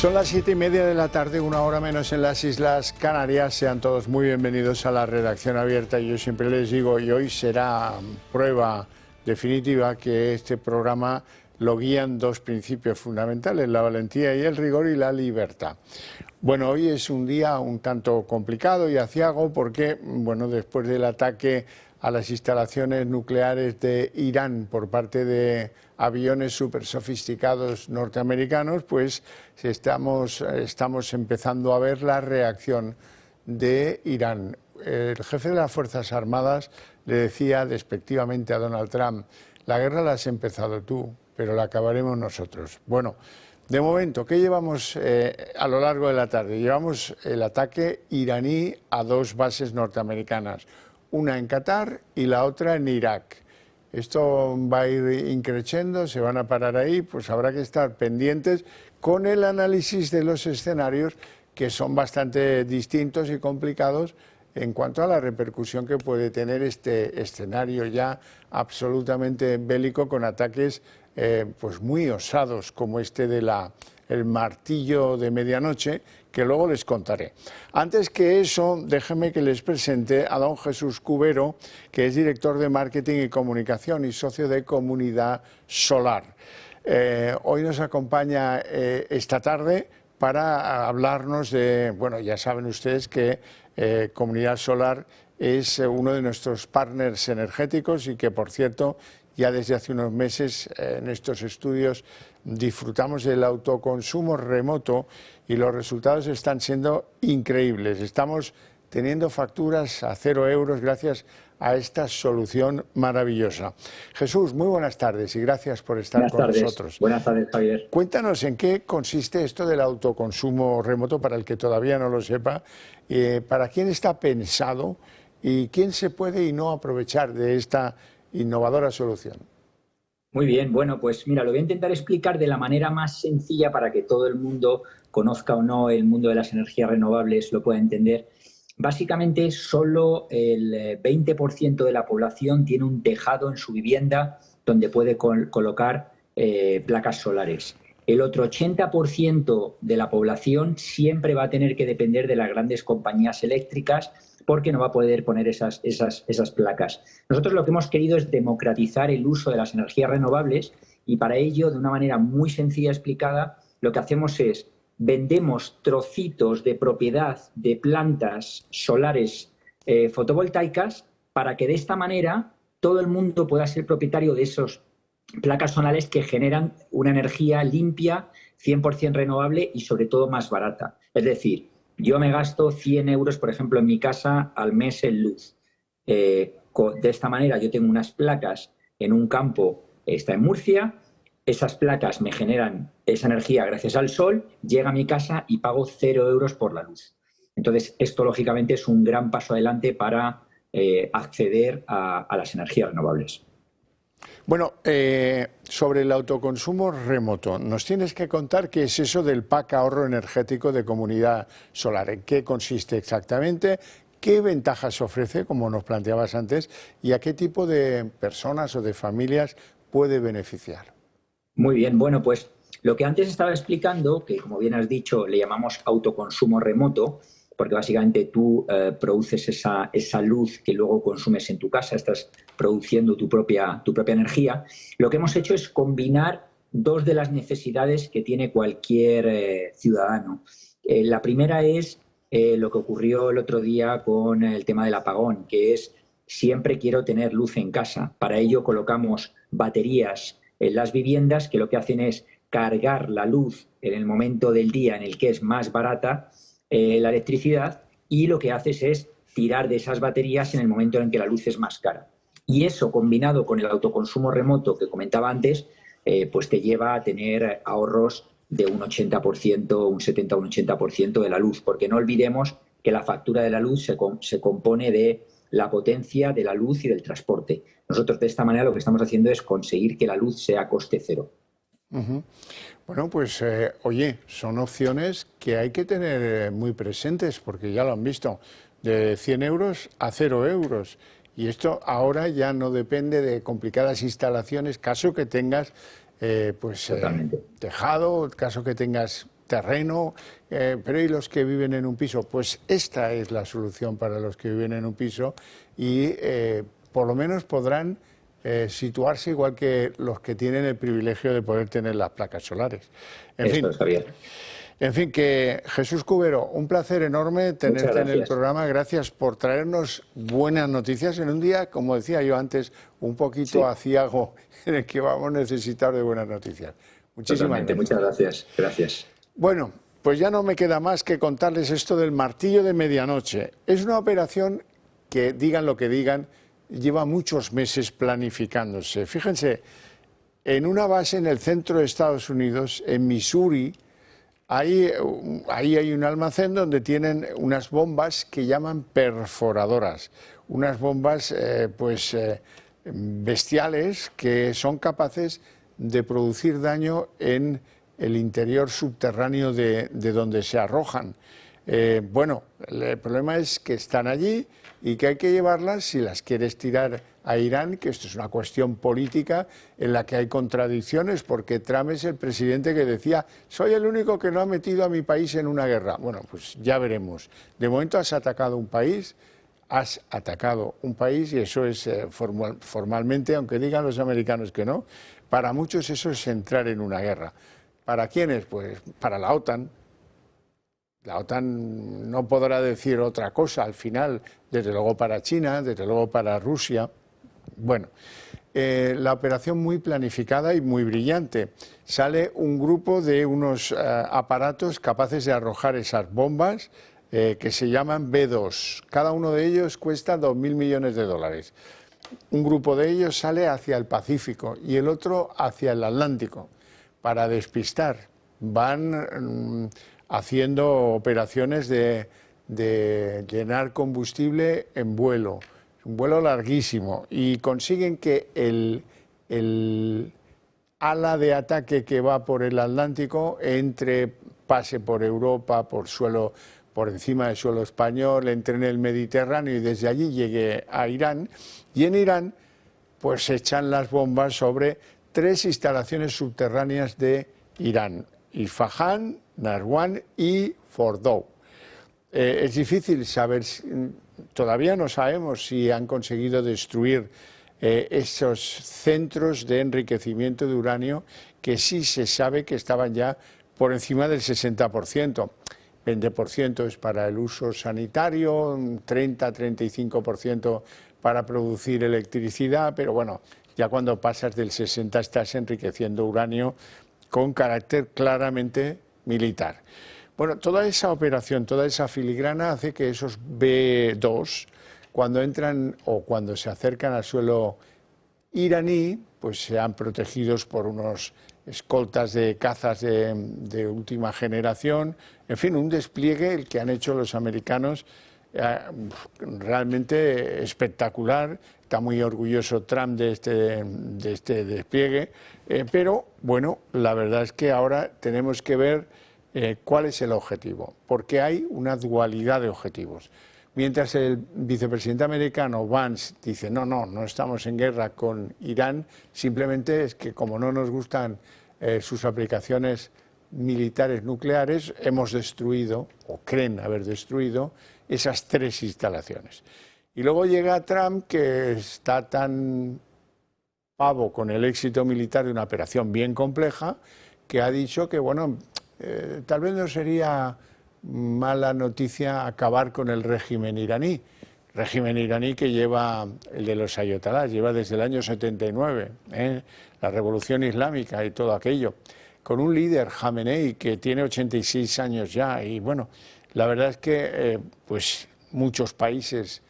Son las 7:30 de la tarde, una hora menos en las Islas Canarias. Sean todos muy bienvenidos a la redacción abierta. Yo siempre les digo, y hoy será prueba definitiva, que este programa lo guían dos principios fundamentales: la valentía y el rigor, y la libertad. Bueno, hoy es un día un tanto complicado y aciago porque, bueno, después del ataque a las instalaciones nucleares de Irán por parte de aviones súper sofisticados norteamericanos, pues estamos empezando a ver la reacción de Irán. El jefe de las Fuerzas Armadas le decía despectivamente a Donald Trump: la guerra la has empezado tú, pero la acabaremos nosotros. Bueno, de momento, ¿qué llevamos a lo largo de la tarde? Llevamos el ataque iraní a dos bases norteamericanas, una en Qatar y la otra en Irak. Esto va a ir increciendo, se van a parar ahí, pues habrá que estar pendientes con el análisis de los escenarios, que son bastante distintos y complicados en cuanto a la repercusión que puede tener este escenario ya absolutamente bélico, con ataques pues muy osados como este de el martillo de medianoche, que luego les contaré. Antes que eso, déjenme que les presente a don Jesús Cubero, que es director de Marketing y Comunicación y socio de Comunidad Solar. Hoy nos acompaña esta tarde para hablarnos de, bueno, ya saben ustedes que Comunidad Solar es uno de nuestros partners energéticos y que, por cierto, ya desde hace unos meses en estos estudios disfrutamos del autoconsumo remoto y los resultados están siendo increíbles. Estamos teniendo facturas a 0 euros gracias a esta solución maravillosa. Jesús, muy buenas tardes y gracias por estar con nosotros. Buenas tardes, Javier. Cuéntanos en qué consiste esto del autoconsumo remoto, para el que todavía no lo sepa, para quién está pensado y quién se puede y no aprovechar de esta innovadora solución. Muy bien, bueno, pues mira, lo voy a intentar explicar de la manera más sencilla para que todo el mundo, conozca o no el mundo de las energías renovables, lo pueda entender. Básicamente, solo el 20% de la población tiene un tejado en su vivienda donde puede colocar placas solares. El otro 80% de la población siempre va a tener que depender de las grandes compañías eléctricas, porque no va a poder poner esas placas. Nosotros lo que hemos querido es democratizar el uso de las energías renovables, y para ello, de una manera muy sencilla explicada, lo que hacemos es vendemos trocitos de propiedad de plantas solares fotovoltaicas, para que de esta manera todo el mundo pueda ser propietario de esas placas solares que generan una energía limpia, 100% renovable y sobre todo más barata. Es decir, yo me gasto 100 euros, por ejemplo, en mi casa al mes en luz. De esta manera yo tengo unas placas en un campo, está en Murcia, esas placas me generan esa energía gracias al sol, llega a mi casa y pago 0 euros por la luz. Entonces, esto lógicamente es un gran paso adelante para acceder a las energías renovables. Bueno, sobre el autoconsumo remoto, nos tienes que contar qué es eso del pack ahorro energético de Comunidad Solar, en qué consiste exactamente, qué ventajas ofrece, como nos planteabas antes, y a qué tipo de personas o de familias puede beneficiar. Muy bien, bueno, pues lo que antes estaba explicando, que como bien has dicho, le llamamos autoconsumo remoto, porque básicamente tú produces esa luz que luego consumes en tu casa, estás produciendo tu propia energía. Lo que hemos hecho es combinar dos de las necesidades que tiene cualquier ciudadano. La primera es lo que ocurrió el otro día con el tema del apagón, que es: siempre quiero tener luz en casa. Para ello colocamos baterías en las viviendas que lo que hacen es cargar la luz en el momento del día en el que es más barata la electricidad, y lo que haces es tirar de esas baterías en el momento en que la luz es más cara. Y eso, combinado con el autoconsumo remoto que comentaba antes, pues te lleva a tener ahorros de un 80%, un 70, un 80% de la luz, porque no olvidemos que la factura de la luz se compone de la potencia de la luz y del transporte. Nosotros de esta manera lo que estamos haciendo es conseguir que la luz sea coste cero. Bueno, pues oye, son opciones que hay que tener muy presentes, porque ya lo han visto, de 100 euros a 0 euros. Y esto ahora ya no depende de complicadas instalaciones, caso que tengas tejado, caso que tengas terreno, pero ¿y los que viven en un piso? Pues esta es la solución para los que viven en un piso y por lo menos podrán situarse igual que los que tienen el privilegio de poder tener las placas solares. Eso es, Javier. En fin, que Jesús Cubero, un placer enorme tenerte en el programa. Gracias por traernos buenas noticias en un día, como decía yo antes, un poquito aciago, en el que vamos a necesitar de buenas noticias. Muchísimas gracias. Muchas gracias. Gracias. Bueno, pues ya no me queda más que contarles esto del martillo de medianoche. Es una operación que, digan lo que digan, lleva muchos meses planificándose. Fíjense, en una base en el centro de Estados Unidos, en Missouri, ahí hay un almacén donde tienen unas bombas que llaman perforadoras, unas bombas bestiales que son capaces de producir daño en el interior subterráneo de donde se arrojan. Bueno, el problema es que están allí y que hay que llevarlas si las quieres tirar a Irán, que esto es una cuestión política en la que hay contradicciones, porque Trump es el presidente que decía, soy el único que no ha metido a mi país en una guerra. Bueno, pues ya veremos. De momento has atacado un país y eso es formalmente, aunque digan los americanos que no, para muchos eso es entrar en una guerra. ¿Para quiénes? Pues para la OTAN. La OTAN no podrá decir otra cosa al final, desde luego para China, desde luego para Rusia. Bueno, la operación muy planificada y muy brillante. Sale un grupo de unos aparatos capaces de arrojar esas bombas que se llaman B-2. Cada uno de ellos cuesta 2.000 millones de dólares. Un grupo de ellos sale hacia el Pacífico y el otro hacia el Atlántico para despistar. Van haciendo operaciones de llenar combustible en vuelo, un vuelo larguísimo, y consiguen que el ala de ataque que va por el Atlántico pase por Europa, por encima del suelo español, entre en el Mediterráneo y desde allí llegue a Irán, y en Irán pues echan las bombas sobre 3 instalaciones subterráneas de Irán: Isfahán, Narwan y Fordow. Es difícil saber, todavía no sabemos si han conseguido destruir esos centros de enriquecimiento de uranio, que sí se sabe que estaban ya por encima del 60%. 20% es para el uso sanitario, 30-35% para producir electricidad, pero bueno, ya cuando pasas del 60 estás enriqueciendo uranio con carácter claramente militar. Bueno, toda esa operación, toda esa filigrana hace que esos B-2, cuando entran o cuando se acercan al suelo iraní, pues sean protegidos por unos escoltas de cazas de última generación. En fin, un despliegue el que han hecho los americanos realmente espectacular. Está muy orgulloso Trump de este despliegue, pero bueno, la verdad es que ahora tenemos que ver cuál es el objetivo, porque hay una dualidad de objetivos. Mientras el vicepresidente americano Vance dice no estamos en guerra con Irán, simplemente es que como no nos gustan sus aplicaciones militares nucleares, hemos destruido, o creen haber destruido, esas 3 instalaciones. Y luego llega Trump, que está tan pavo con el éxito militar de una operación bien compleja, que ha dicho que, bueno, tal vez no sería mala noticia acabar con el régimen iraní que lleva, el de los ayatolás, lleva desde el año 79, la revolución islámica y todo aquello, con un líder, Jamenei, que tiene 86 años ya, y bueno, la verdad es que pues muchos países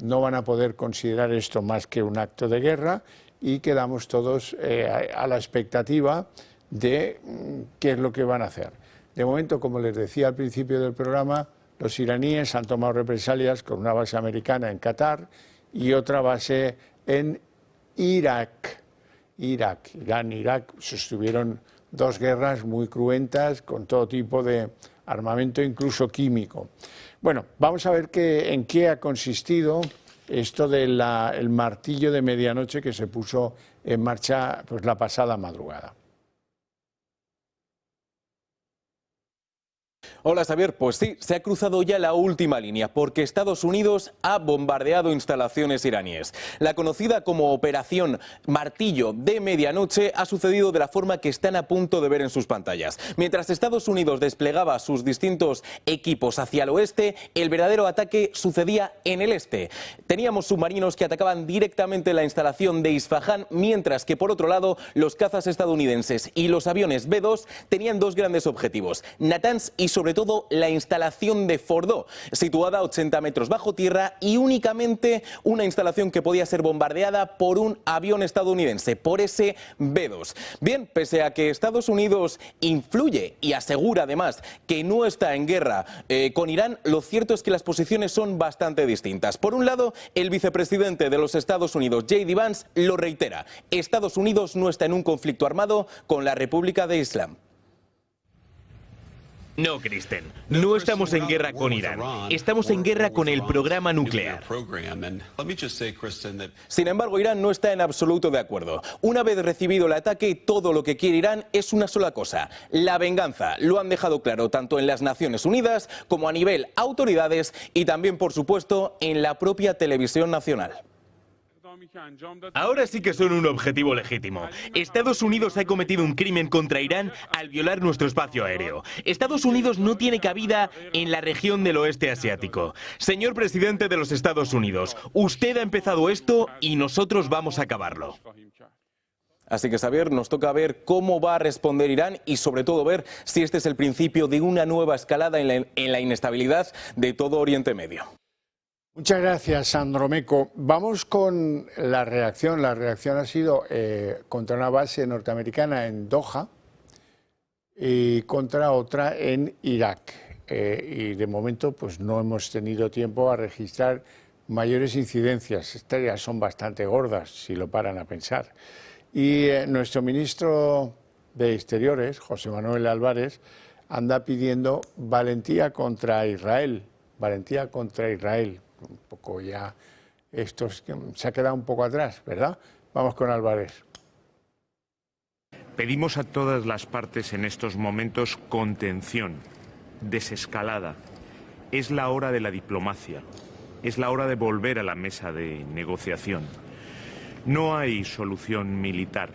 no van a poder considerar esto más que un acto de guerra, y quedamos todos a la expectativa de qué es lo que van a hacer. De momento, como les decía al principio del programa, los iraníes han tomado represalias con una base americana en Qatar y otra base en Irak. Irán, Irak sostuvieron 2 guerras muy cruentas con todo tipo de armamento, incluso químico. Bueno, vamos a ver en qué ha consistido esto del martillo de medianoche que se puso en marcha pues la pasada madrugada. Hola Xavier, pues sí, se ha cruzado ya la última línea porque Estados Unidos ha bombardeado instalaciones iraníes. La conocida como Operación Martillo de Medianoche ha sucedido de la forma que están a punto de ver en sus pantallas. Mientras Estados Unidos desplegaba sus distintos equipos hacia el oeste, el verdadero ataque sucedía en el este. Teníamos submarinos que atacaban directamente la instalación de Isfahán, mientras que por otro lado los cazas estadounidenses y los aviones B-2 tenían dos grandes objetivos: Natanz y sobre todo la instalación de Fordo, situada a 80 metros bajo tierra y únicamente una instalación que podía ser bombardeada por un avión estadounidense, por ese B-2. Bien, pese a que Estados Unidos influye y asegura además que no está en guerra con Irán, lo cierto es que las posiciones son bastante distintas. Por un lado, el vicepresidente de los Estados Unidos, J.D. Vance, lo reitera: Estados Unidos no está en un conflicto armado con la República de Islam. No, Kristen, no estamos en guerra con Irán, estamos en guerra con el programa nuclear. Sin embargo, Irán no está en absoluto de acuerdo. Una vez recibido el ataque, todo lo que quiere Irán es una sola cosa: la venganza. Lo han dejado claro tanto en las Naciones Unidas como a nivel autoridades y también, por supuesto, en la propia televisión nacional. Ahora sí que son un objetivo legítimo. Estados Unidos ha cometido un crimen contra Irán al violar nuestro espacio aéreo. Estados Unidos no tiene cabida en la región del oeste asiático. Señor presidente de los Estados Unidos, usted ha empezado esto y nosotros vamos a acabarlo. Así que, Xavier, nos toca ver cómo va a responder Irán y sobre todo ver si este es el principio de una nueva escalada en la inestabilidad de todo Oriente Medio. Muchas gracias, Sandro Meco. Vamos con la reacción. La reacción ha sido contra una base norteamericana en Doha y contra otra en Irak. Y de momento pues no hemos tenido tiempo a registrar mayores incidencias. Estas ya son bastante gordas, si lo paran a pensar. Y nuestro ministro de Exteriores, José Manuel Álvarez, anda pidiendo valentía contra Israel. Valentía contra Israel. Un poco ya esto se ha quedado un poco atrás, ¿verdad? Vamos con Álvarez. Pedimos a todas las partes en estos momentos contención, desescalada. Es la hora de la diplomacia, es la hora de volver a la mesa de negociación. No hay solución militar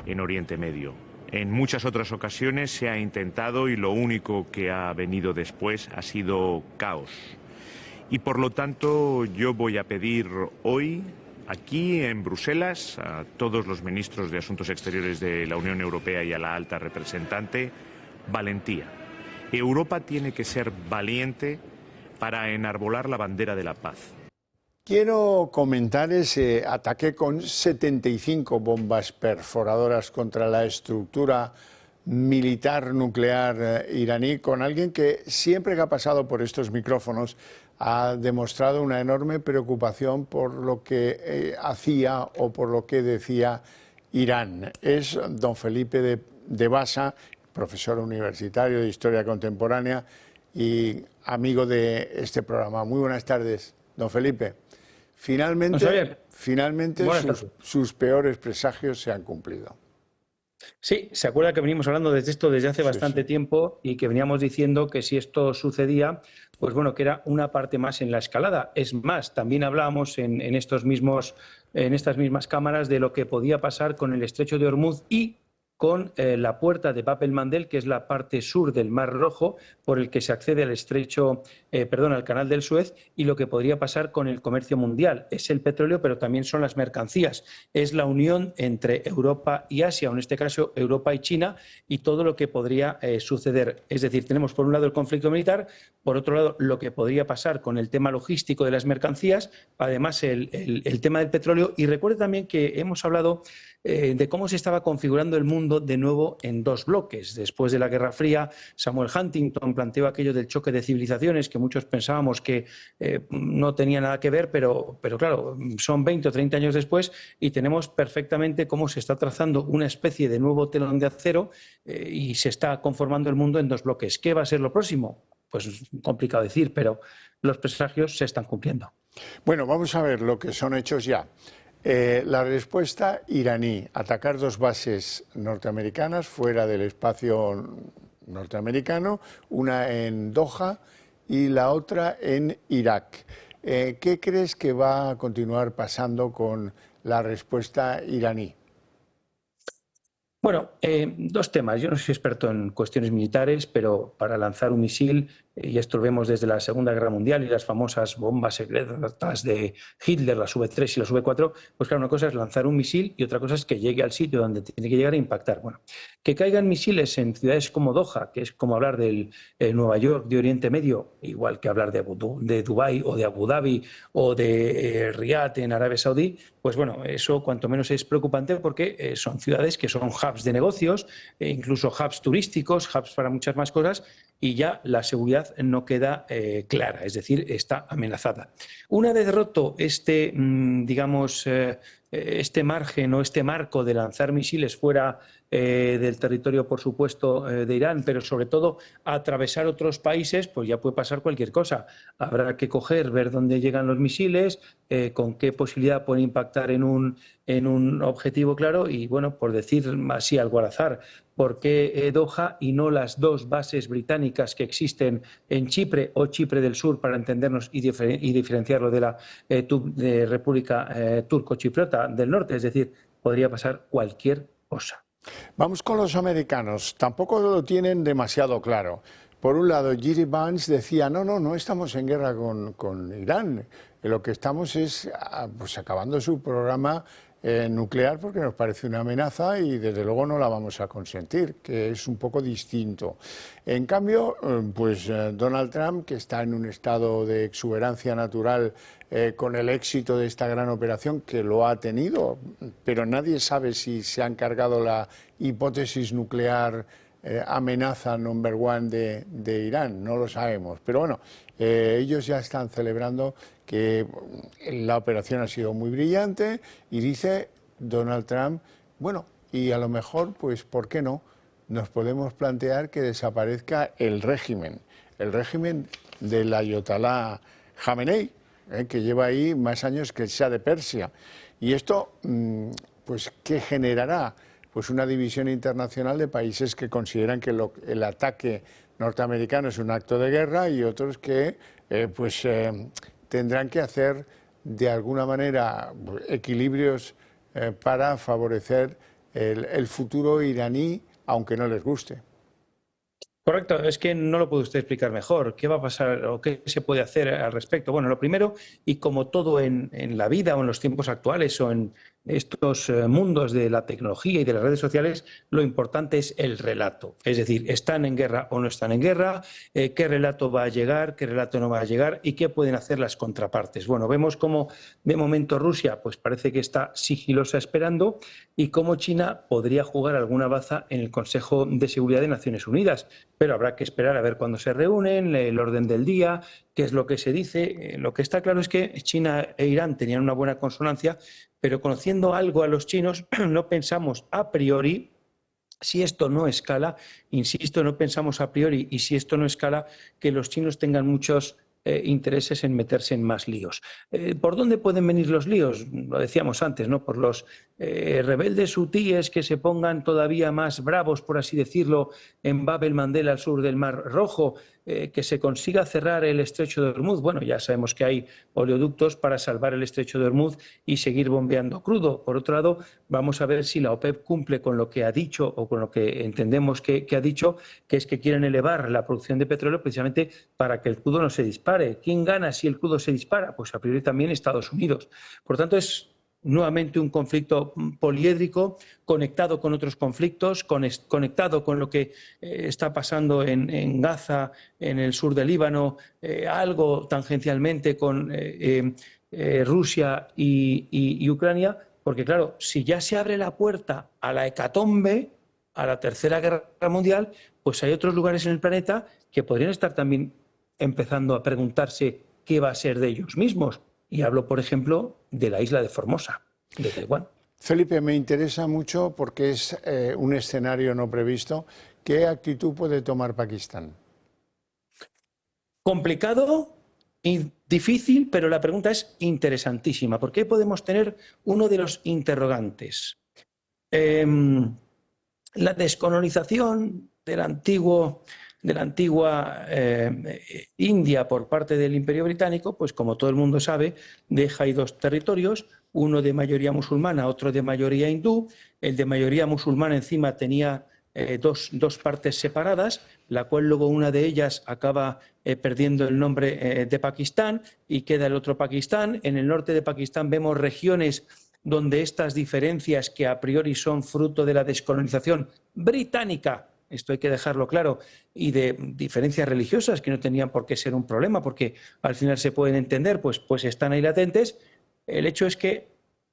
en Oriente Medio. En muchas otras ocasiones se ha intentado y lo único que ha venido después ha sido caos. Y por lo tanto yo voy a pedir hoy, aquí en Bruselas, a todos los ministros de Asuntos Exteriores de la Unión Europea y a la alta representante, valentía. Europa tiene que ser valiente para enarbolar la bandera de la paz. Quiero comentar ese ataque con 75 bombas perforadoras contra la estructura militar nuclear iraní, con alguien que siempre que ha pasado por estos micrófonos ha demostrado una enorme preocupación por lo que hacía o por lo que decía Irán. Es don Felipe de Basa, profesor universitario de Historia Contemporánea y amigo de este programa. Muy buenas tardes, don Felipe. Finalmente sus peores presagios se han cumplido. Sí, se acuerda que venimos hablando de esto desde hace bastante tiempo y que veníamos diciendo que si esto sucedía, pues bueno, que era una parte más en la escalada. Es más, también hablábamos en estas mismas cámaras de lo que podía pasar con el estrecho de Hormuz y con la puerta de Bab el-Mandeb, que es la parte sur del Mar Rojo, por el que se accede al Canal del Suez, y lo que podría pasar con el comercio mundial. Es el petróleo, pero también son las mercancías. Es la unión entre Europa y Asia, o en este caso Europa y China, y todo lo que podría suceder. Es decir, tenemos por un lado el conflicto militar, por otro lado lo que podría pasar con el tema logístico de las mercancías, además el tema del petróleo. Y recuerde también que hemos hablado de cómo se estaba configurando el mundo de nuevo en dos bloques. Después de la Guerra Fría, Samuel Huntington planteó aquello del choque de civilizaciones, que muchos pensábamos que no tenía nada que ver, pero claro, son 20 o 30 años después y tenemos perfectamente cómo se está trazando una especie de nuevo telón de acero y se está conformando el mundo en dos bloques. ¿Qué va a ser lo próximo? Pues es complicado decir, pero los presagios se están cumpliendo. Bueno, vamos a ver lo que son hechos ya. La respuesta iraní, atacar dos bases norteamericanas fuera del espacio norteamericano, una en Doha y la otra en Irak. ¿Qué crees que va a continuar pasando con la respuesta iraní? Bueno, dos temas. Yo no soy experto en cuestiones militares, pero para lanzar un misil, y esto lo vemos desde la Segunda Guerra Mundial y las famosas bombas secretas de Hitler, las V3 y las V4, pues claro, una cosa es lanzar un misil y otra cosa es que llegue al sitio donde tiene que llegar a impactar. Bueno, que caigan misiles en ciudades como Doha, que es como hablar del Nueva York de Oriente Medio, igual que hablar de Dubái o de Abu Dhabi o de Riad en Arabia Saudí, pues bueno, eso cuanto menos es preocupante porque son ciudades que son hubs de negocios, incluso hubs turísticos, hubs para muchas más cosas, y ya la seguridad no queda clara, es decir, está amenazada. Una vez roto este, digamos, este margen o este marco de lanzar misiles fuera del territorio, por supuesto, de Irán, pero sobre todo atravesar otros países, pues ya puede pasar cualquier cosa. Habrá que coger, ver dónde llegan los misiles, con qué posibilidad pueden impactar en un objetivo claro y, bueno, por decir así algo al azar, ¿por qué Doha y no las dos bases británicas que existen en Chipre o Chipre del Sur, para entendernos y diferenciarlo de la de República Turco-Chipriota del Norte? Es decir, podría pasar cualquier cosa. Vamos con los americanos. Tampoco lo tienen demasiado claro. Por un lado, J.D. Vance decía, no estamos en guerra con Irán. Lo que estamos es pues, acabando su programa nuclear porque nos parece una amenaza y desde luego no la vamos a consentir, que es un poco distinto. En cambio, pues Donald Trump, que está en un estado de exuberancia natural con el éxito de esta gran operación, que lo ha tenido, pero nadie sabe si se han cargado la hipótesis nuclear amenaza number one de Irán, no lo sabemos. Pero bueno, ellos ya están celebrando que la operación ha sido muy brillante y dice Donald Trump, bueno, y a lo mejor, pues, ¿por qué no? Nos podemos plantear que desaparezca el régimen del ayatolá Jamenei, que lleva ahí más años que el Shah de Persia. Y esto, pues, ¿qué generará? Pues una división internacional de países que consideran que el ataque norteamericano es un acto de guerra y otros que, tendrán que hacer de alguna manera equilibrios para favorecer el futuro iraní, aunque no les guste. Correcto, es que no lo puede usted explicar mejor. ¿Qué va a pasar o qué se puede hacer al respecto? Bueno, lo primero, y como todo en la vida o en los tiempos actuales o en estos mundos de la tecnología y de las redes sociales, lo importante es el relato. Es decir, ¿están en guerra o no están en guerra? ¿Qué relato va a llegar? ¿Qué relato no va a llegar? ¿Y qué pueden hacer las contrapartes? Bueno, vemos cómo de momento Rusia pues parece que está sigilosa esperando y cómo China podría jugar alguna baza en el Consejo de Seguridad de Naciones Unidas. Pero habrá que esperar a ver cuándo se reúnen, el orden del día, qué es lo que se dice. Lo que está claro es que China e Irán tenían una buena consonancia, pero conociendo algo a los chinos, no pensamos a priori, si esto no escala, insisto, no pensamos a priori, y si esto no escala, que los chinos tengan muchos intereses en meterse en más líos. ¿Por dónde pueden venir los líos? Lo decíamos antes, ¿no? Por los rebeldes hutíes que se pongan todavía más bravos, por así decirlo, en Bab el Mandeb al sur del Mar Rojo, que se consiga cerrar el estrecho de Hormuz. Bueno, ya sabemos que hay oleoductos para salvar el estrecho de Hormuz y seguir bombeando crudo. Por otro lado, vamos a ver si la OPEP cumple con lo que ha dicho o con lo que entendemos que ha dicho, que es que quieren elevar la producción de petróleo precisamente para que el crudo no se dispare. ¿Quién gana si el crudo se dispara? Pues a priori también Estados Unidos. Por tanto, es nuevamente un conflicto poliédrico, conectado con otros conflictos, conectado con lo que está pasando en Gaza, en el sur del Líbano, algo tangencialmente con Rusia y Ucrania, porque claro, si ya se abre la puerta a la hecatombe, a la Tercera Guerra Mundial, pues hay otros lugares en el planeta que podrían estar también empezando a preguntarse qué va a ser de ellos mismos. Y hablo, por ejemplo, de la isla de Formosa, de Taiwán. Felipe, me interesa mucho porque es un escenario no previsto. ¿Qué actitud puede tomar Pakistán? Complicado y difícil, pero la pregunta es interesantísima, porque ahí podemos tener uno de los interrogantes. La descolonización de la antigua India por parte del Imperio Británico, pues como todo el mundo sabe, deja ahí dos territorios, uno de mayoría musulmana, otro de mayoría hindú. El de mayoría musulmana encima tenía dos partes separadas, la cual luego una de ellas acaba perdiendo el nombre de Pakistán y queda el otro Pakistán. En el norte de Pakistán vemos regiones donde estas diferencias, que a priori son fruto de la descolonización británica, esto hay que dejarlo claro, y de diferencias religiosas que no tenían por qué ser un problema, porque al final se pueden entender, pues están ahí latentes. El hecho es que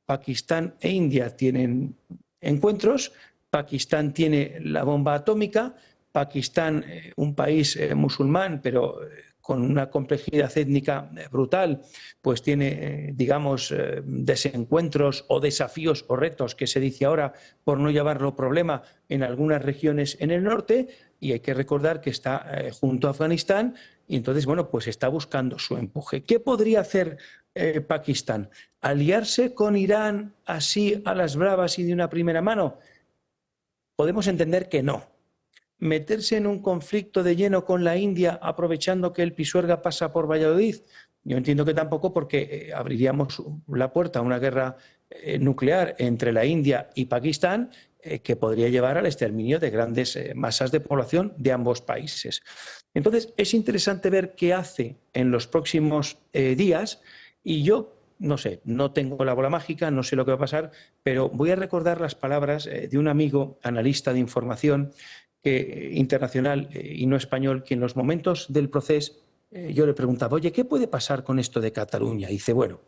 Pakistán e India tienen encuentros, Pakistán tiene la bomba atómica, Pakistán, un país musulmán, pero con una complejidad étnica brutal, pues tiene, digamos, desencuentros o desafíos o retos, que se dice ahora, por no llamarlo problema, en algunas regiones en el norte, y hay que recordar que está junto a Afganistán, y entonces, bueno, pues está buscando su empuje. ¿Qué podría hacer Pakistán? ¿Aliarse con Irán así a las bravas y de una primera mano? Podemos entender que no. ¿Meterse en un conflicto de lleno con la India aprovechando que el Pisuerga pasa por Valladolid? Yo entiendo que tampoco, porque abriríamos la puerta a una guerra nuclear entre la India y Pakistán que podría llevar al exterminio de grandes masas de población de ambos países. Entonces, es interesante ver qué hace en los próximos días, y yo no sé, no tengo la bola mágica, no sé lo que va a pasar, pero voy a recordar las palabras de un amigo analista de información internacional y no español, que en los momentos del proceso yo le preguntaba, oye, ¿qué puede pasar con esto de Cataluña? Y dice, bueno,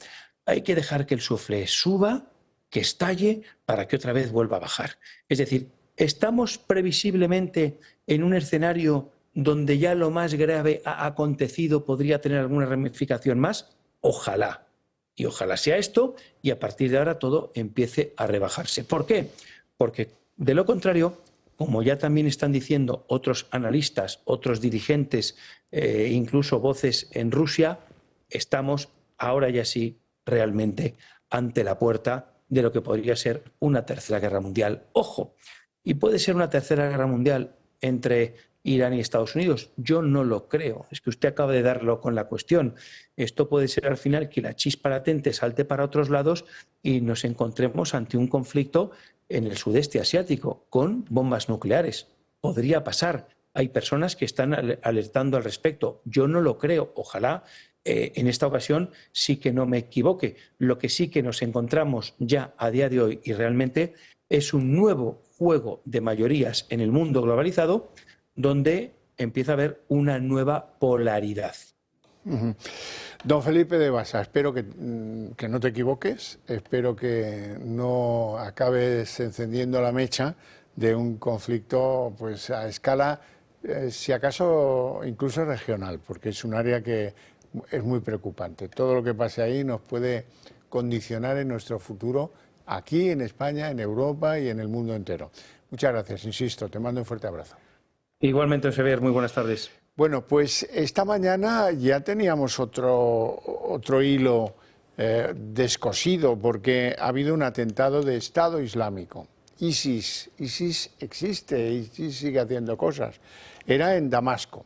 hay que dejar que el suflé suba, que estalle, para que otra vez vuelva a bajar. Es decir, estamos previsiblemente en un escenario donde ya lo más grave ha acontecido, podría tener alguna ramificación más. Ojalá. Y ojalá sea esto, y a partir de ahora todo empiece a rebajarse. ¿Por qué? Porque de lo contrario, como ya también están diciendo otros analistas, otros dirigentes, incluso voces en Rusia, estamos ahora ya sí realmente ante la puerta de lo que podría ser una tercera guerra mundial. Ojo, y puede ser una tercera guerra mundial entre Irán y Estados Unidos. Yo no lo creo. Es que usted acaba de darlo con la cuestión. Esto puede ser al final que la chispa latente salte para otros lados y nos encontremos ante un conflicto en el sudeste asiático con bombas nucleares. Podría pasar. Hay personas que están alertando al respecto. Yo no lo creo. Ojalá en esta ocasión sí que no me equivoque. Lo que sí que nos encontramos ya a día de hoy, y realmente, es un nuevo juego de mayorías en el mundo globalizado, donde empieza a haber una nueva polaridad. Don Felipe de Basa, espero que no te equivoques, espero que no acabes encendiendo la mecha de un conflicto pues a escala, si acaso incluso regional, porque es un área que es muy preocupante. Todo lo que pase ahí nos puede condicionar en nuestro futuro aquí en España, en Europa y en el mundo entero. Muchas gracias, insisto, te mando un fuerte abrazo. Igualmente, Xavier, muy buenas tardes. Bueno, pues esta mañana ya teníamos otro hilo descosido, porque ha habido un atentado de Estado Islámico. ISIS existe, ISIS sigue haciendo cosas. Era en Damasco.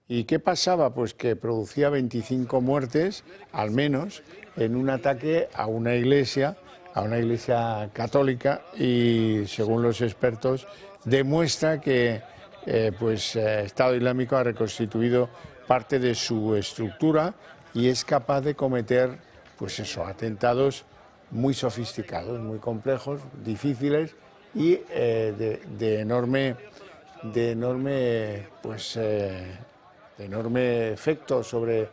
¿Y qué pasaba? Pues que producía 25 muertes, al menos, en un ataque a una iglesia católica, y según los expertos demuestra que Estado Islámico ha reconstituido parte de su estructura y es capaz de cometer atentados muy sofisticados, muy complejos, difíciles y de enorme efecto sobre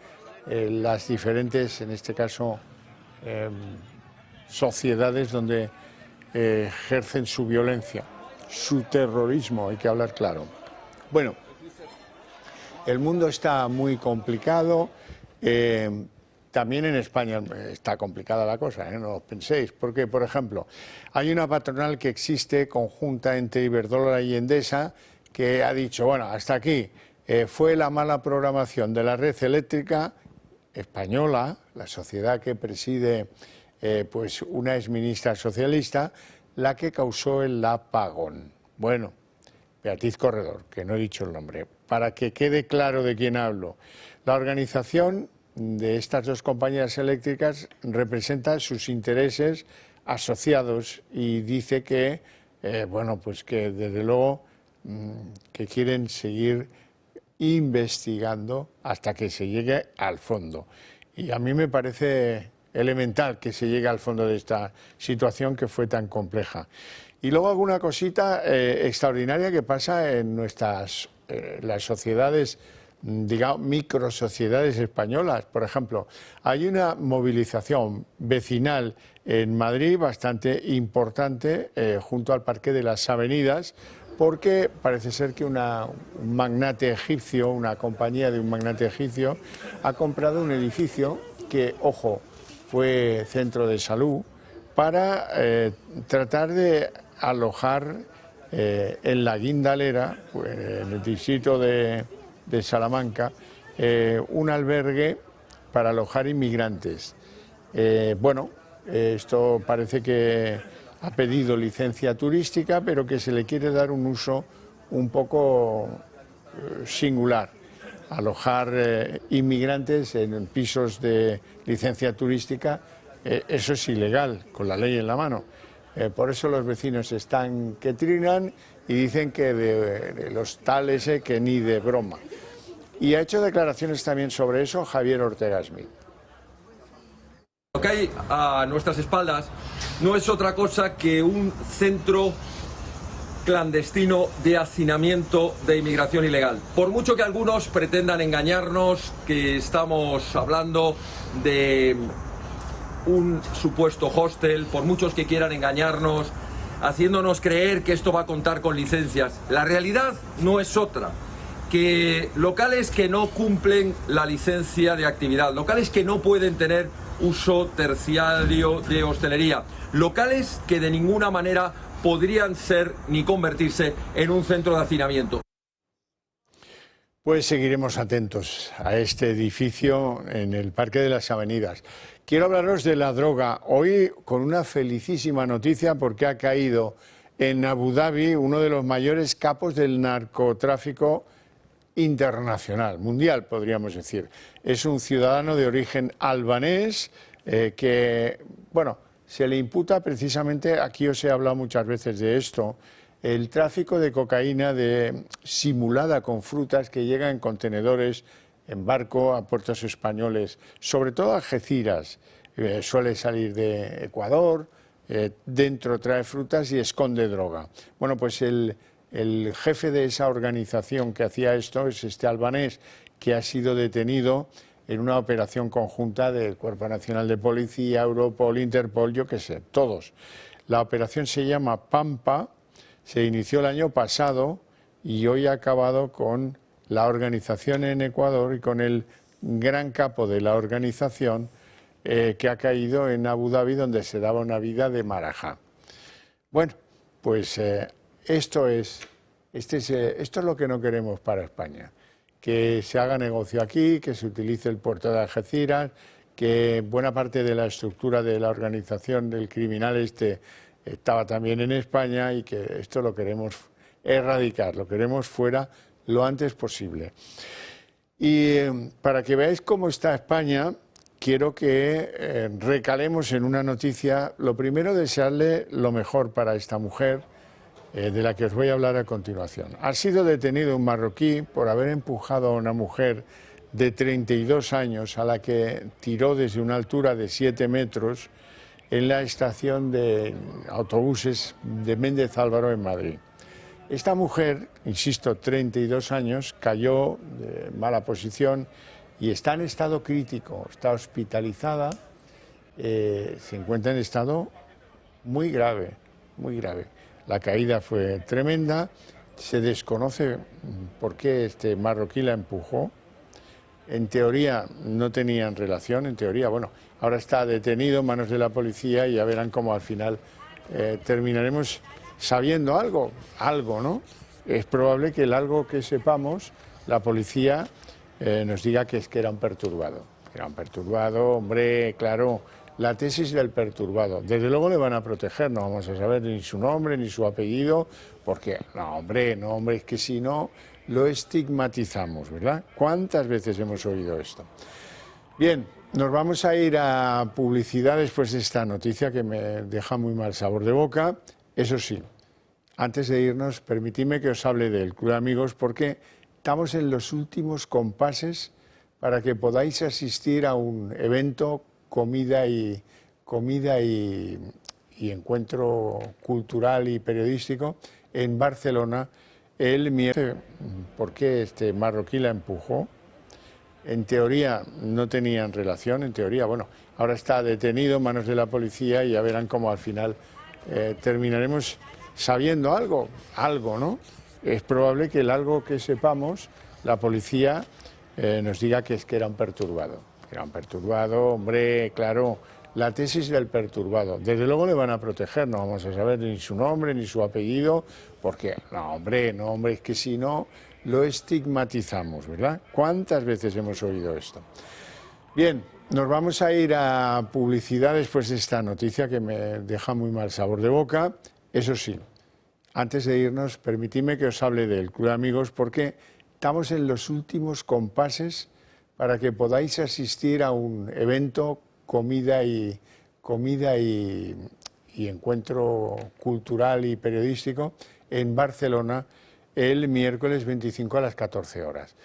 las diferentes, en este caso, sociedades donde ejercen su violencia, su terrorismo, hay que hablar claro. Bueno, el mundo está muy complicado, también en España está complicada la cosa, no os penséis, porque, por ejemplo, hay una patronal que existe conjunta entre Iberdrola y Endesa que ha dicho, bueno, hasta aquí, fue la mala programación de la red eléctrica española, la sociedad que preside una exministra socialista, la que causó el apagón. Bueno, Beatriz Corredor, que no he dicho el nombre, para que quede claro de quién hablo. La organización de estas dos compañías eléctricas representa sus intereses asociados y dice que, bueno, pues que desde luego que quieren seguir investigando hasta que se llegue al fondo. Y a mí me parece elemental que se llegue al fondo de esta situación que fue tan compleja. Y luego alguna cosita extraordinaria que pasa en nuestras las sociedades, digamos, microsociedades españolas. Por ejemplo, hay una movilización vecinal en Madrid bastante importante junto al Parque de las Avenidas, porque parece ser que un magnate egipcio, una compañía de un magnate egipcio, ha comprado un edificio que, ojo, fue centro de salud, para tratar de alojar en la Guindalera, en el distrito de Salamanca, un albergue para alojar inmigrantes. Bueno, esto parece que ha pedido licencia turística, pero que se le quiere dar un uso un poco singular. Alojar inmigrantes en pisos de licencia turística, eso es ilegal, con la ley en la mano. Por eso los vecinos están que trinan y dicen que de los tales que ni de broma. Y ha hecho declaraciones también sobre eso Javier Ortega Smith. Lo que hay a nuestras espaldas no es otra cosa que un centro clandestino de hacinamiento de inmigración ilegal. Por mucho que algunos pretendan engañarnos que estamos hablando de un supuesto hostel, por muchos que quieran engañarnos, haciéndonos creer que esto va a contar con licencias, la realidad no es otra que locales que no cumplen la licencia de actividad, locales que no pueden tener uso terciario de hostelería, locales que de ninguna manera podrían ser ni convertirse en un centro de hacinamiento. Pues seguiremos atentos a este edificio en el Parque de las Avenidas. Quiero hablaros de la droga, hoy con una felicísima noticia porque ha caído en Abu Dhabi uno de los mayores capos del narcotráfico internacional, mundial podríamos decir. Es un ciudadano de origen albanés que, bueno, se le imputa precisamente, aquí os he hablado muchas veces de esto, el tráfico de cocaína simulada con frutas que llega en contenedores, en barco, a puertos españoles, sobre todo a Algeciras. Suele salir de Ecuador, dentro trae frutas y esconde droga. Bueno, pues el jefe de esa organización que hacía esto es este albanés que ha sido detenido en una operación conjunta del Cuerpo Nacional de Policía, Europol, Interpol, yo qué sé, todos. La operación se llama Pampa, se inició el año pasado y hoy ha acabado con la organización en Ecuador y con el gran capo de la organización que ha caído en Abu Dhabi, donde se daba una vida de marajá. Bueno, pues esto es lo que no queremos para España. Que se haga negocio aquí, que se utilice el puerto de Algeciras, que buena parte de la estructura de la organización del criminal estaba también en España y que esto lo queremos erradicar, lo queremos fuera lo antes posible. Y para que veáis cómo está España, quiero que recalemos en una noticia. Lo primero, desearle lo mejor para esta mujer, de la que os voy a hablar a continuación. Ha sido detenido un marroquí por haber empujado a una mujer de 32 años a la que tiró desde una altura de 7 metros en la estación de autobuses de Méndez Álvaro en Madrid. Esta mujer, insisto, 32 años, cayó de mala posición y está en estado crítico, está hospitalizada, se encuentra en estado muy grave, muy grave. La caída fue tremenda, se desconoce por qué este marroquí la empujó. En teoría no tenían relación, en teoría, bueno, ahora está detenido en manos de la policía y ya verán cómo al final terminaremos sabiendo algo, ¿no? Es probable que el algo que sepamos, la policía nos diga que es que era un perturbado. Era un perturbado, hombre, claro, la tesis del perturbado. Desde luego le van a proteger, no vamos a saber ni su nombre ni su apellido, porque no, hombre, es que si no lo estigmatizamos, ¿verdad? ¿Cuántas veces hemos oído esto? Bien, nos vamos a ir a publicidad después de esta noticia que me deja muy mal sabor de boca. Eso sí, antes de irnos, permitidme que os hable del Club de Amigos, porque estamos en los últimos compases para que podáis asistir a un evento, comida y encuentro cultural y periodístico en Barcelona el miércoles. ¿Por qué este marroquí la empujó? En teoría no tenían relación, en teoría, bueno, ahora está detenido en manos de la policía y ya verán cómo al final terminaremos sabiendo algo, ¿no? Es probable que el algo que sepamos, la policía nos diga que es que era un perturbado. Era un perturbado, hombre, claro, la tesis del perturbado. Desde luego le van a proteger, no vamos a saber ni su nombre ni su apellido, porque no, hombre, es que si no lo estigmatizamos, ¿verdad? ¿Cuántas veces hemos oído esto? Bien, nos vamos a ir a publicidad después de esta noticia que me deja muy mal sabor de boca. Eso sí, antes de irnos, permitidme que os hable del Club de Amigos, porque estamos en los últimos compases para que podáis asistir a un evento, comida y encuentro cultural y periodístico en Barcelona el miércoles 25 a las 14 horas.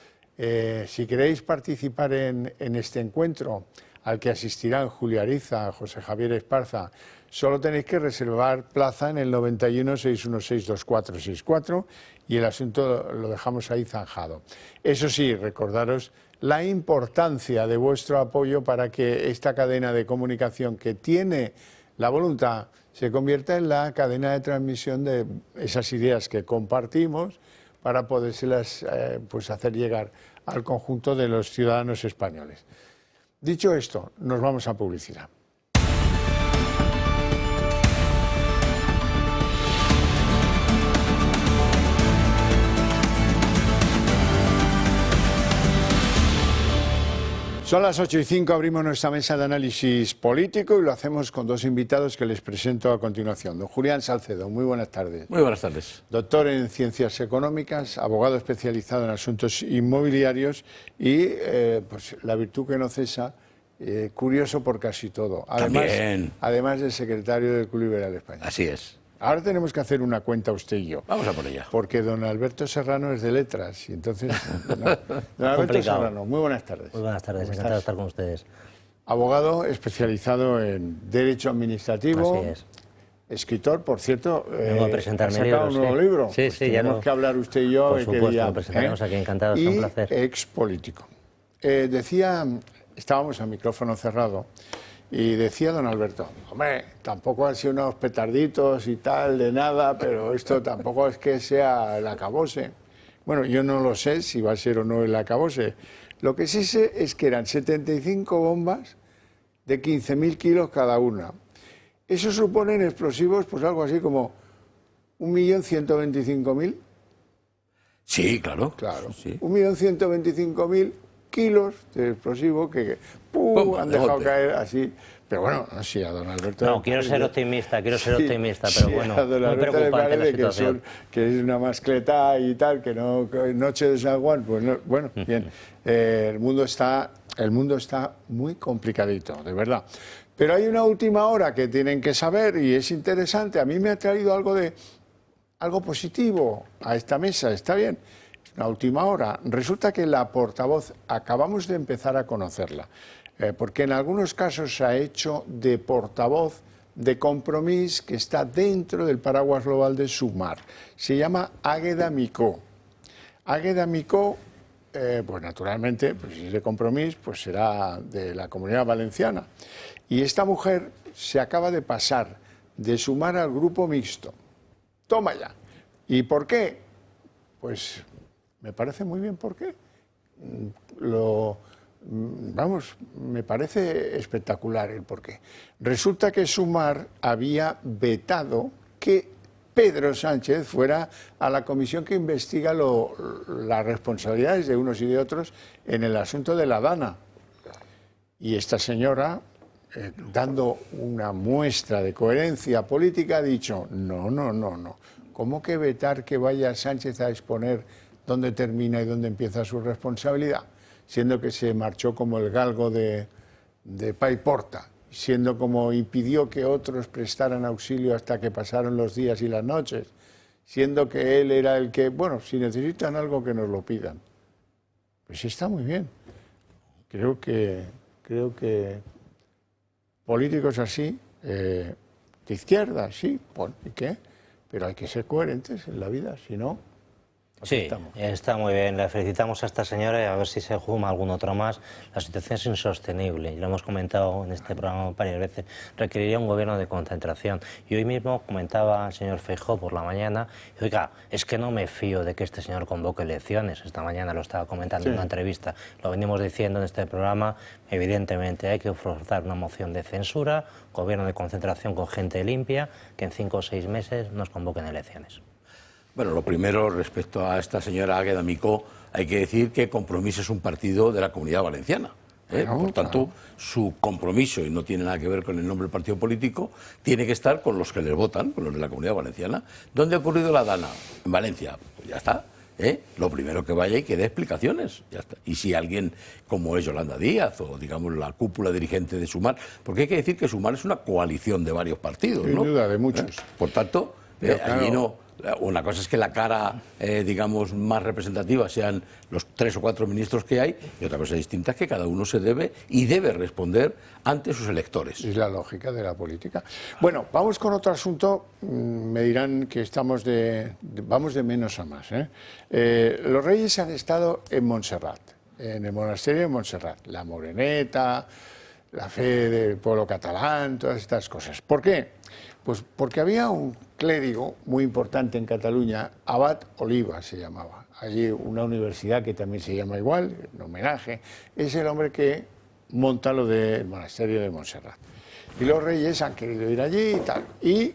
Si queréis participar en este encuentro, al que asistirán Julia Ariza, José Javier Esparza, solo tenéis que reservar plaza en el 91 616 2464 y el asunto lo dejamos ahí zanjado. Eso sí, recordaros la importancia de vuestro apoyo para que esta cadena de comunicación que tiene la voluntad se convierta en la cadena de transmisión de esas ideas que compartimos para podérselas pues hacer llegar al conjunto de los ciudadanos españoles. Dicho esto, nos vamos a publicidad. Son las 8:05, abrimos nuestra mesa de análisis político y lo hacemos con dos invitados que les presento a continuación. Don Julián Salcedo, muy buenas tardes. Muy buenas tardes. Doctor en Ciencias Económicas, abogado especializado en asuntos inmobiliarios y pues la virtud que no cesa, curioso por casi todo. Además de secretario del Club Liberal Español. Así es. Ahora tenemos que hacer una cuenta usted y yo. Vamos a por ella. Porque don Alberto Serrano es de letras y entonces... Don Alberto Serrano, muy buenas tardes. Muy buenas tardes, encantado de estar con ustedes. Abogado especializado en Derecho Administrativo. Así es. Escritor, por cierto, vengo a presentar ha sacado un nuevo libro. Sí, pues sí, ya tenemos que hablar usted y yo. Por supuesto, lo presentaremos aquí, encantado, es un placer. Expolítico. Decía, estábamos a micrófono cerrado, y decía don Alberto, hombre, tampoco han sido unos petarditos y tal, de nada, pero esto tampoco es que sea el acabose. Bueno, yo no lo sé si va a ser o no el acabose. Lo que sí sé es que eran 75 bombas de 15.000 kilos cada una. Eso supone en explosivos, pues algo así como 1.125.000. Sí, claro. Claro, sí. 1.125.000 kilos de explosivo que han dejado caer así. Pero bueno, no sé, a don Alberto... No, quiero ser optimista, pero bueno, a don muy Alberto preocupante la le situación. que es una mascleta y tal, que no que noche de San Juan, pues no, bueno, bien. El mundo está muy complicadito, de verdad. Pero hay una última hora que tienen que saber y es interesante. A mí me ha traído algo positivo a esta mesa, está bien. La última hora. Resulta que la portavoz, acabamos de empezar a conocerla, porque en algunos casos se ha hecho de portavoz de Compromís, que está dentro del paraguas global de Sumar. Se llama Águeda Micó. Águeda Micó, pues naturalmente, pues si es de Compromís, pues será de la Comunidad Valenciana. Y esta mujer se acaba de pasar de Sumar al grupo mixto. Toma ya. ¿Y por qué? Pues... me parece muy bien por qué. Me parece espectacular el porqué. Resulta que Sumar había vetado que Pedro Sánchez fuera a la comisión que investiga las responsabilidades de unos y de otros en el asunto de la Dana. Y esta señora, dando una muestra de coherencia política, ha dicho, no, no, no, no. ¿Cómo que vetar que vaya Sánchez a exponer dónde termina y dónde empieza su responsabilidad? Siendo que se marchó como el galgo de Paiporta, siendo como impidió que otros prestaran auxilio hasta que pasaron los días y las noches, siendo que él era el que, bueno, si necesitan algo que nos lo pidan. Pues está muy bien. Creo que políticos así, de izquierda, sí, bueno, ¿y qué? Pero hay que ser coherentes en la vida, si no... Sí, está muy bien. Le felicitamos a esta señora y a ver si se juma algún otro más. La situación es insostenible y lo hemos comentado en este programa varias veces. Requeriría un gobierno de concentración. Y hoy mismo comentaba el señor Feijóo por la mañana, y, oiga, es que no me fío de que este señor convoque elecciones. Esta mañana lo estaba comentando en una entrevista. Lo venimos diciendo en este programa. Evidentemente hay que forzar una moción de censura, gobierno de concentración con gente limpia, que en 5 o 6 meses nos convoquen elecciones. Bueno, lo primero, respecto a esta señora Águeda Micó, hay que decir que Compromís es un partido de la Comunidad Valenciana. Por tanto, su compromiso, y no tiene nada que ver con el nombre del partido político, tiene que estar con los que les votan, con los de la Comunidad Valenciana. ¿Dónde ha ocurrido la Dana? En Valencia. Pues ya está. Lo primero que vaya y que dé explicaciones. Ya está. Y si alguien, como es Yolanda Díaz, o digamos la cúpula dirigente de Sumar, porque hay que decir que Sumar es una coalición de varios partidos, ¿no? Sin duda, de muchos. Por tanto, allí no... Una cosa es que la cara, digamos, más representativa sean los 3 o 4 ministros que hay, y otra cosa distinta es que cada uno se debe y debe responder ante sus electores. Es la lógica de la política. Bueno, vamos con otro asunto. Me dirán que vamos de menos a más. Los reyes han estado en Montserrat, en el monasterio de Montserrat, la Moreneta, la fe del pueblo catalán, todas estas cosas. ¿Por qué? Pues porque había un clérigo muy importante en Cataluña, Abad Oliba se llamaba. Allí una universidad que también se llama igual, en homenaje. Es el hombre que monta lo del monasterio de Montserrat. Y los reyes han querido ir allí y tal. Y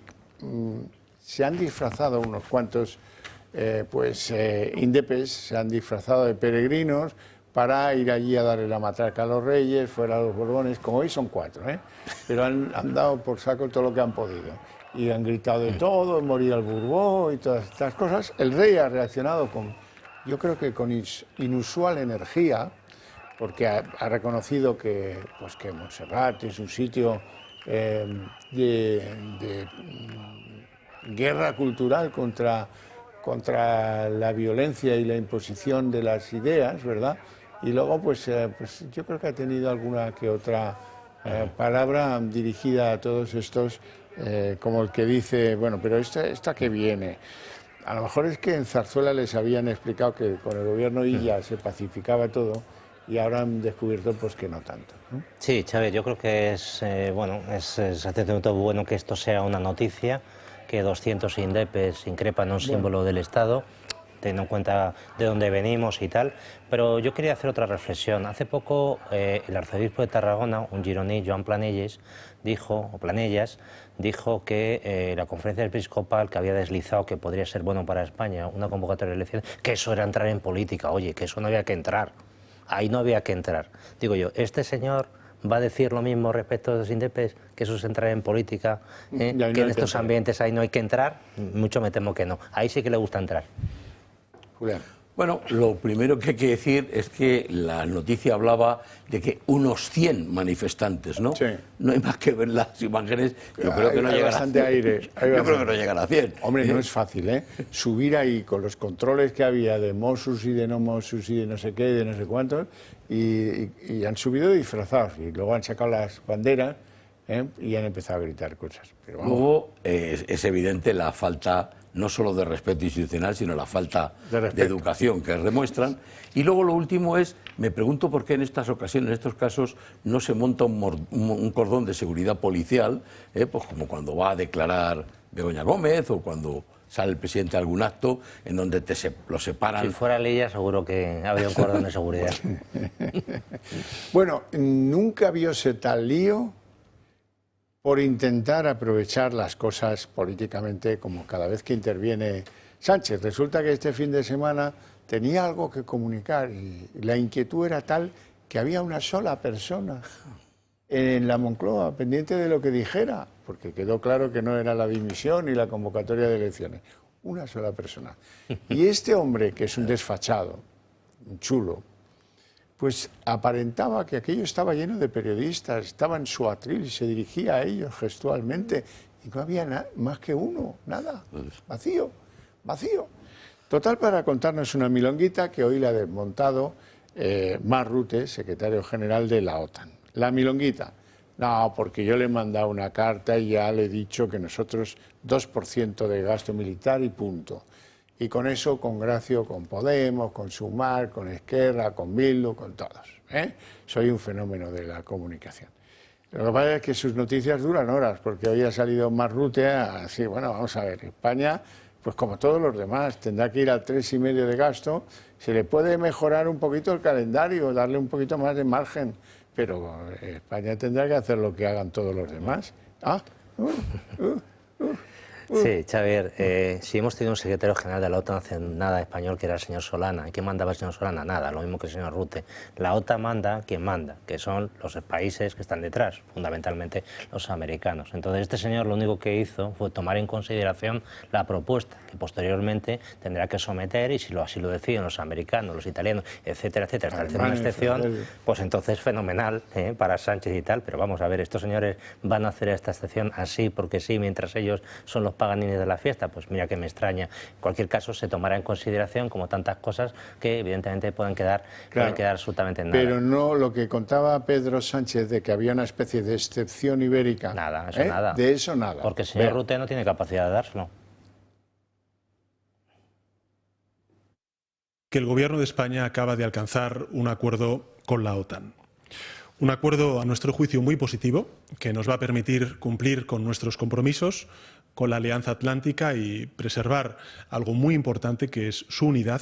se han disfrazado unos cuantos, indepes, se han disfrazado de peregrinos para ir allí a darle la matraca a los reyes, fuera los Borbones, como hoy son 4, pero han dado por saco todo lo que han podido. Y han gritado de todo, morir al Borbón y todas estas cosas. El rey ha reaccionado yo creo que con inusual energía, porque ha reconocido que Montserrat es un sitio de guerra cultural contra la violencia y la imposición de las ideas, ¿verdad? Y luego, pues yo creo que ha tenido alguna que otra palabra dirigida a todos estos, como el que dice, bueno, pero ¿esta qué viene? A lo mejor es que en Zarzuela les habían explicado que con el gobierno Illa se pacificaba todo y ahora han descubierto pues que no tanto, ¿no? Sí, Chávez, yo creo que es hasta todo bueno que esto sea una noticia, que 200 indepes increpan un símbolo del Estado, teniendo en cuenta de dónde venimos y tal, pero yo quería hacer otra reflexión. Hace poco el arzobispo de Tarragona, un gironí, Joan Planellas, dijo que la conferencia episcopal, que había deslizado que podría ser bueno para España una convocatoria de elecciones, que eso era entrar en política. Oye, que eso no había que entrar, ahí no había que entrar. Digo yo, este señor va a decir lo mismo respecto a los indepes, que eso es entrar en política, que en estos ambientes ahí no hay que entrar. Mucho me temo que no, ahí sí que le gusta entrar. Julián. Bueno, lo primero que hay que decir es que la noticia hablaba de que unos 100 manifestantes, ¿no? Sí. No hay más que ver las imágenes. Yo creo que no llegará a 100. Yo creo que no llegará a 100. Hombre, no es fácil, ¿eh? Subir ahí con los controles que había de Mossos y de no Mossos y de no sé qué, de no sé cuántos, y han subido disfrazados y luego han sacado las banderas y han empezado a gritar cosas. Pero vamos. Luego es evidente la falta no solo de respeto institucional, sino la falta de educación que demuestran. Y luego lo último es, me pregunto por qué en estas ocasiones, en estos casos, no se monta un cordón de seguridad policial, pues como cuando va a declarar Begoña Gómez o cuando sale el presidente a algún acto en donde lo separan. Si fuera Lilla seguro que habría un cordón de seguridad. Bueno, nunca viose tal lío por intentar aprovechar las cosas políticamente como cada vez que interviene Sánchez. Resulta que este fin de semana tenía algo que comunicar y la inquietud era tal que había una sola persona en la Moncloa, pendiente de lo que dijera, porque quedó claro que no era la dimisión ni la convocatoria de elecciones. Una sola persona. Y este hombre, que es un desfachado, un chulo, pues aparentaba que aquello estaba lleno de periodistas, estaba en su atril y se dirigía a ellos gestualmente, y no había más que uno, nada, vacío, vacío. Total, para contarnos una milonguita que hoy le ha desmontado Mark Rutte, secretario general de la OTAN. La milonguita. No, porque yo le he mandado una carta y ya le he dicho que nosotros 2% de gasto militar y punto. Y con eso, con Gracio, con Podemos, con Sumar, con Esquerra, con Bildu, con todos. Soy un fenómeno de la comunicación. Lo que pasa es que sus noticias duran horas, porque hoy ha salido Mark Rutte a decir, bueno, vamos a ver, España, pues como todos los demás, tendrá que ir al 3,5% de gasto, se le puede mejorar un poquito el calendario, darle un poquito más de margen, pero España tendrá que hacer lo que hagan todos los demás. Sí, Xavier, si hemos tenido un secretario general de la OTAN hace nada español, que era el señor Solana. ¿Y qué mandaba el señor Solana? Nada, lo mismo que el señor Rutte. La OTAN manda quien manda, que son los países que están detrás, fundamentalmente los americanos. Entonces este señor lo único que hizo fue tomar en consideración la propuesta, que posteriormente tendrá que someter, y si así lo deciden los americanos, los italianos, etcétera, etcétera, establecer una excepción, pues entonces fenomenal para Sánchez y tal. Pero vamos a ver, estos señores van a hacer esta excepción así porque sí, mientras ellos son los paganines de la fiesta, pues mira que me extraña. En cualquier caso, se tomará en consideración, como tantas cosas, que evidentemente pueden quedar absolutamente en nada. Pero no lo que contaba Pedro Sánchez de que había una especie de excepción ibérica. Nada, eso nada. De eso nada. Porque el señor Rutte no tiene capacidad de dárselo. Que el Gobierno de España acaba de alcanzar un acuerdo con la OTAN. Un acuerdo, a nuestro juicio, muy positivo, que nos va a permitir cumplir con nuestros compromisos con la Alianza Atlántica y preservar algo muy importante, que es su unidad,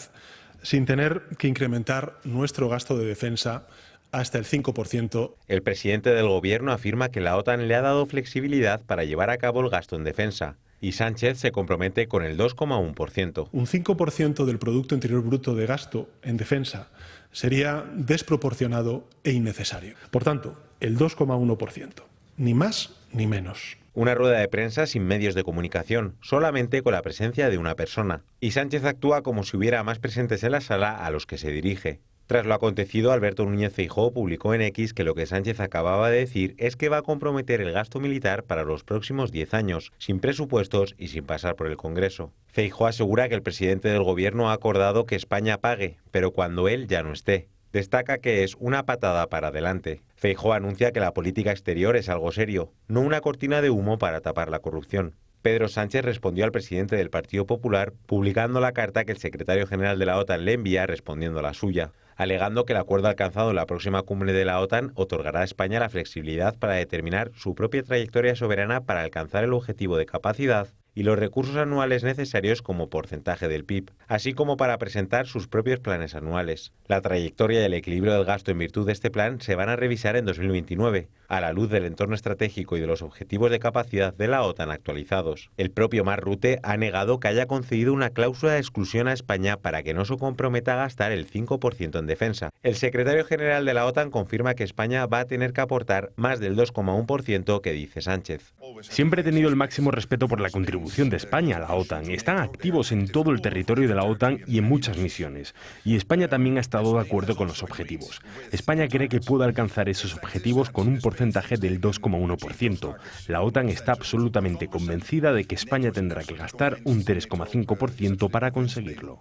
sin tener que incrementar nuestro gasto de defensa hasta el 5%. El presidente del Gobierno afirma que la OTAN le ha dado flexibilidad para llevar a cabo el gasto en defensa, y Sánchez se compromete con el 2,1%. Un 5% del Producto Interior Bruto de gasto en defensa sería desproporcionado e innecesario. Por tanto, el 2,1%, ni más ni menos. Una rueda de prensa sin medios de comunicación, solamente con la presencia de una persona. Y Sánchez actúa como si hubiera más presentes en la sala a los que se dirige. Tras lo acontecido, Alberto Núñez Feijóo publicó en X que lo que Sánchez acababa de decir es que va a comprometer el gasto militar para los próximos 10 años, sin presupuestos y sin pasar por el Congreso. Feijóo asegura que el presidente del Gobierno ha acordado que España pague, pero cuando él ya no esté. Destaca que es una patada para adelante. Feijóo anuncia que la política exterior es algo serio, no una cortina de humo para tapar la corrupción. Pedro Sánchez respondió al presidente del Partido Popular publicando la carta que el secretario general de la OTAN le envía respondiendo a la suya, alegando que el acuerdo alcanzado en la próxima cumbre de la OTAN otorgará a España la flexibilidad para determinar su propia trayectoria soberana para alcanzar el objetivo de capacidad y los recursos anuales necesarios como porcentaje del PIB, así como para presentar sus propios planes anuales. La trayectoria y el equilibrio del gasto en virtud de este plan se van a revisar en 2029, a la luz del entorno estratégico y de los objetivos de capacidad de la OTAN actualizados. El propio Mark Rutte ha negado que haya concedido una cláusula de exclusión a España para que no se comprometa a gastar el 5% en defensa. El secretario general de la OTAN confirma que España va a tener que aportar más del 2,1% que dice Sánchez. Siempre he tenido el máximo respeto por la contribución de España a la OTAN. Están activos en todo el territorio de la OTAN y en muchas misiones. Y España también ha estado de acuerdo con los objetivos. España cree que puede alcanzar esos objetivos con un porcentaje del 2,1%. La OTAN está absolutamente convencida de que España tendrá que gastar un 3,5% para conseguirlo.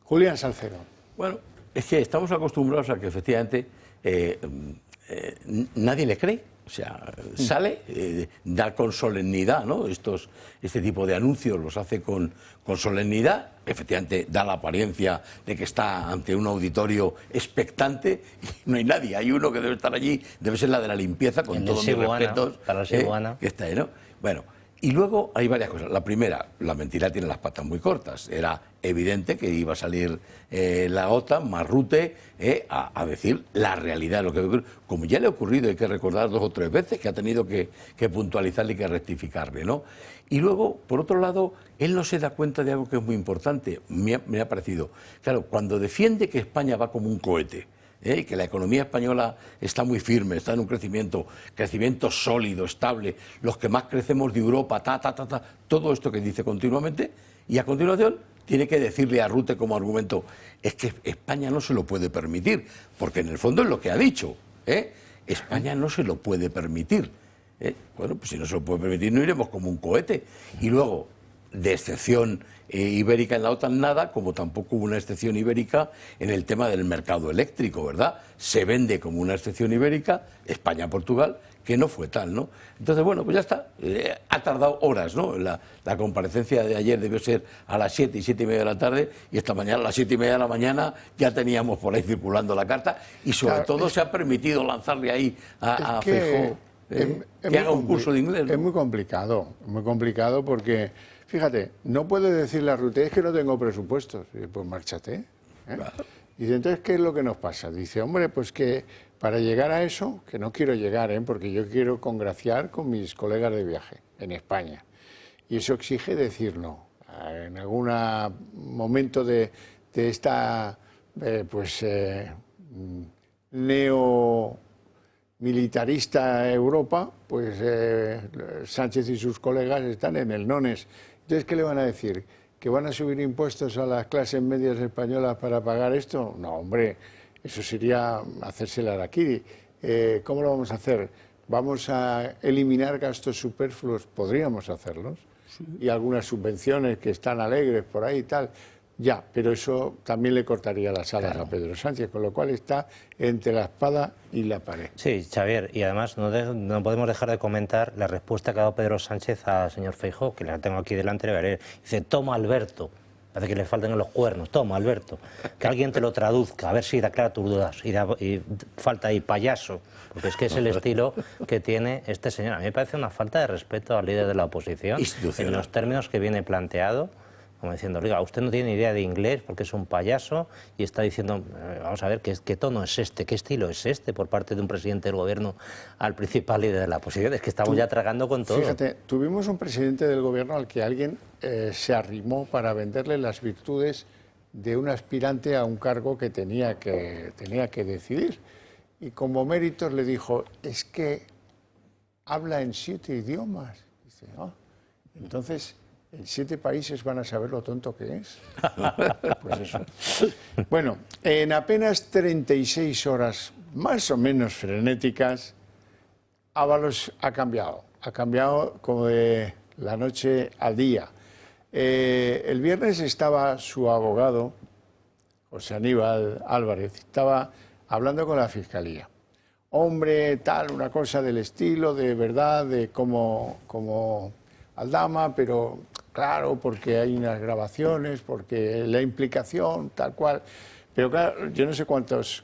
Julián Salcedo. Bueno, es que estamos acostumbrados a que efectivamente nadie le cree. O sea, sale, da con solemnidad, ¿no? Este tipo de anuncios los hace con solemnidad. Efectivamente, da la apariencia de que está ante un auditorio expectante y no hay nadie. Hay uno que debe estar allí, debe ser la de la limpieza, con todos mis respetos. Que está ahí, ¿no? Bueno, y luego hay varias cosas. La primera, la mentira tiene las patas muy cortas. Era evidente que iba a salir la OTAN, Mark Rutte, a decir la realidad de lo que ocurre. Como ya le ha ocurrido, hay que recordar 2 o 3 veces que ha tenido que puntualizarle y que rectificarle, ¿no? Y luego, por otro lado, él no se da cuenta de algo que es muy importante. Me ha parecido. Claro, cuando defiende que España va como un cohete, que la economía española está muy firme, está en un crecimiento sólido, estable, los que más crecemos de Europa, todo esto que dice continuamente, y a continuación tiene que decirle a Rutte como argumento, es que España no se lo puede permitir, porque en el fondo es lo que ha dicho, España no se lo puede permitir. Bueno, pues si no se lo puede permitir no iremos como un cohete. Y luego, de excepción ibérica en la OTAN nada, como tampoco hubo una excepción ibérica en el tema del mercado eléctrico, ¿verdad? Se vende como una excepción ibérica, España-Portugal, que no fue tal, ¿no? Entonces, bueno, pues ya está. Ha tardado horas, ¿no? La comparecencia de ayer debió ser a las 7 y 7:30 de la tarde, y esta mañana a las 7:30 de la mañana ya teníamos por ahí circulando la carta, y sobre todo se ha permitido lanzarle ahí a Feijóo que haga un curso de inglés, ¿no? Es muy complicado porque, fíjate, no puede decirle a Rutte, es que no tengo presupuestos. Pues márchate. Claro. Dice, entonces, ¿qué es lo que nos pasa? Dice, hombre, pues que para llegar a eso, que no quiero llegar, porque yo quiero congraciar con mis colegas de viaje en España. Y eso exige decir no. En algún momento de esta, neomilitarista Europa, pues Sánchez y sus colegas están en el nones. Entonces, ¿qué le van a decir? ¿Que van a subir impuestos a las clases medias españolas para pagar esto? No, hombre, eso sería hacerse el harakiri. ¿Cómo lo vamos a hacer? ¿Vamos a eliminar gastos superfluos? Podríamos hacerlos. Sí. Y algunas subvenciones que están alegres por ahí y tal. Ya, pero eso también le cortaría las alas a Pedro Sánchez, con lo cual está entre la espada y la pared. Sí, Xavier, y además no podemos dejar de comentar la respuesta que ha dado Pedro Sánchez al señor Feijóo, que la tengo aquí delante, le veré. Dice, toma Alberto, parece que le faltan los cuernos, toma Alberto, que alguien te lo traduzca, a ver si da clara tus dudas, y falta ahí payaso, porque es que es el estilo que tiene este señor. A mí me parece una falta de respeto al líder de la oposición, en los términos que viene planteado, como diciendo, oiga, usted no tiene idea de inglés porque es un payaso, y está diciendo, vamos a ver, ¿qué tono es este? ¿Qué estilo es este por parte de un presidente del gobierno al principal líder de la oposición? Es que estamos ya tragando con todo. Fíjate, tuvimos un presidente del gobierno al que alguien se arrimó para venderle las virtudes de un aspirante a un cargo que tenía que decidir. Y como méritos le dijo, es que habla en 7 idiomas. Dice, entonces, en 7 países van a saber lo tonto que es. Pues eso. Bueno, en apenas 36 horas, más o menos frenéticas, Ábalos ha cambiado como de la noche al día. El viernes estaba su abogado, José Aníbal Álvarez, estaba hablando con la Fiscalía. Hombre, tal, una cosa del estilo, de verdad, de como Aldama, pero claro, porque hay unas grabaciones, porque la implicación, tal cual. Pero claro, yo no sé cuántos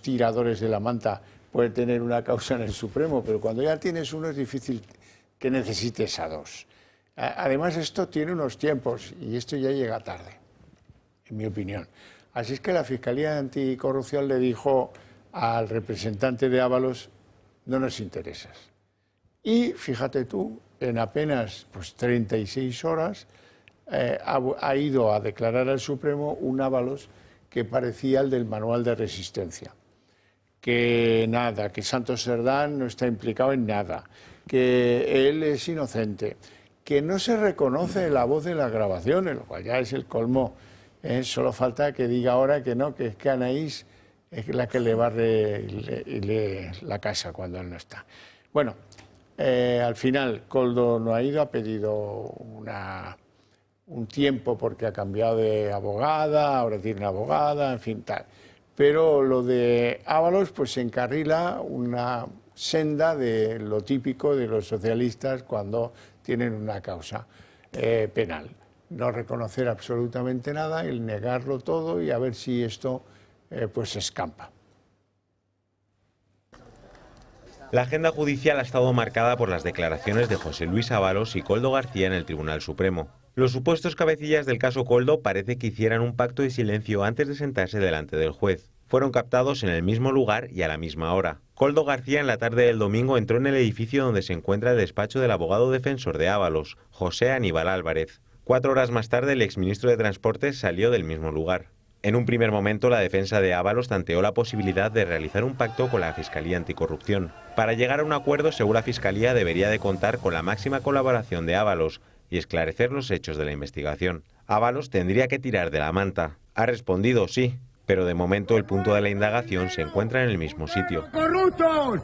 tiradores de la manta puede tener una causa en el Supremo, pero cuando ya tienes uno es difícil que necesites a 2. Además, esto tiene unos tiempos y esto ya llega tarde, en mi opinión. Así es que la Fiscalía Anticorrupción le dijo al representante de Ábalos, no nos interesas. Y fíjate tú, en apenas 36 horas ha ido a declarar al Supremo un Ábalos que parecía el del manual de resistencia. Que nada, que Santos Cerdán no está implicado en nada, que él es inocente, que no se reconoce la voz de las grabaciones, lo cual ya es el colmo. Solo falta que diga ahora que no, que es que Anaís es la que le barre la casa cuando él no está. Bueno, al final Koldo no ha ido, ha pedido un tiempo porque ha cambiado de abogada, ahora tiene una abogada, en fin, tal. Pero lo de Ábalos pues se encarrila una senda de lo típico de los socialistas cuando tienen una causa penal. No reconocer absolutamente nada, el negarlo todo y a ver si esto pues se escampa. La agenda judicial ha estado marcada por las declaraciones de José Luis Ábalos y Koldo García en el Tribunal Supremo. Los supuestos cabecillas del caso Koldo parece que hicieran un pacto de silencio antes de sentarse delante del juez. Fueron captados en el mismo lugar y a la misma hora. Koldo García en la tarde del domingo entró en el edificio donde se encuentra el despacho del abogado defensor de Ábalos, José Aníbal Álvarez. 4 horas más tarde el exministro de Transportes salió del mismo lugar. En un primer momento, la defensa de Ábalos tanteó la posibilidad de realizar un pacto con la Fiscalía Anticorrupción. Para llegar a un acuerdo, según la Fiscalía, debería de contar con la máxima colaboración de Ábalos y esclarecer los hechos de la investigación. Ábalos tendría que tirar de la manta. Ha respondido sí, pero de momento el punto de la indagación se encuentra en el mismo sitio. ¡Corruptos!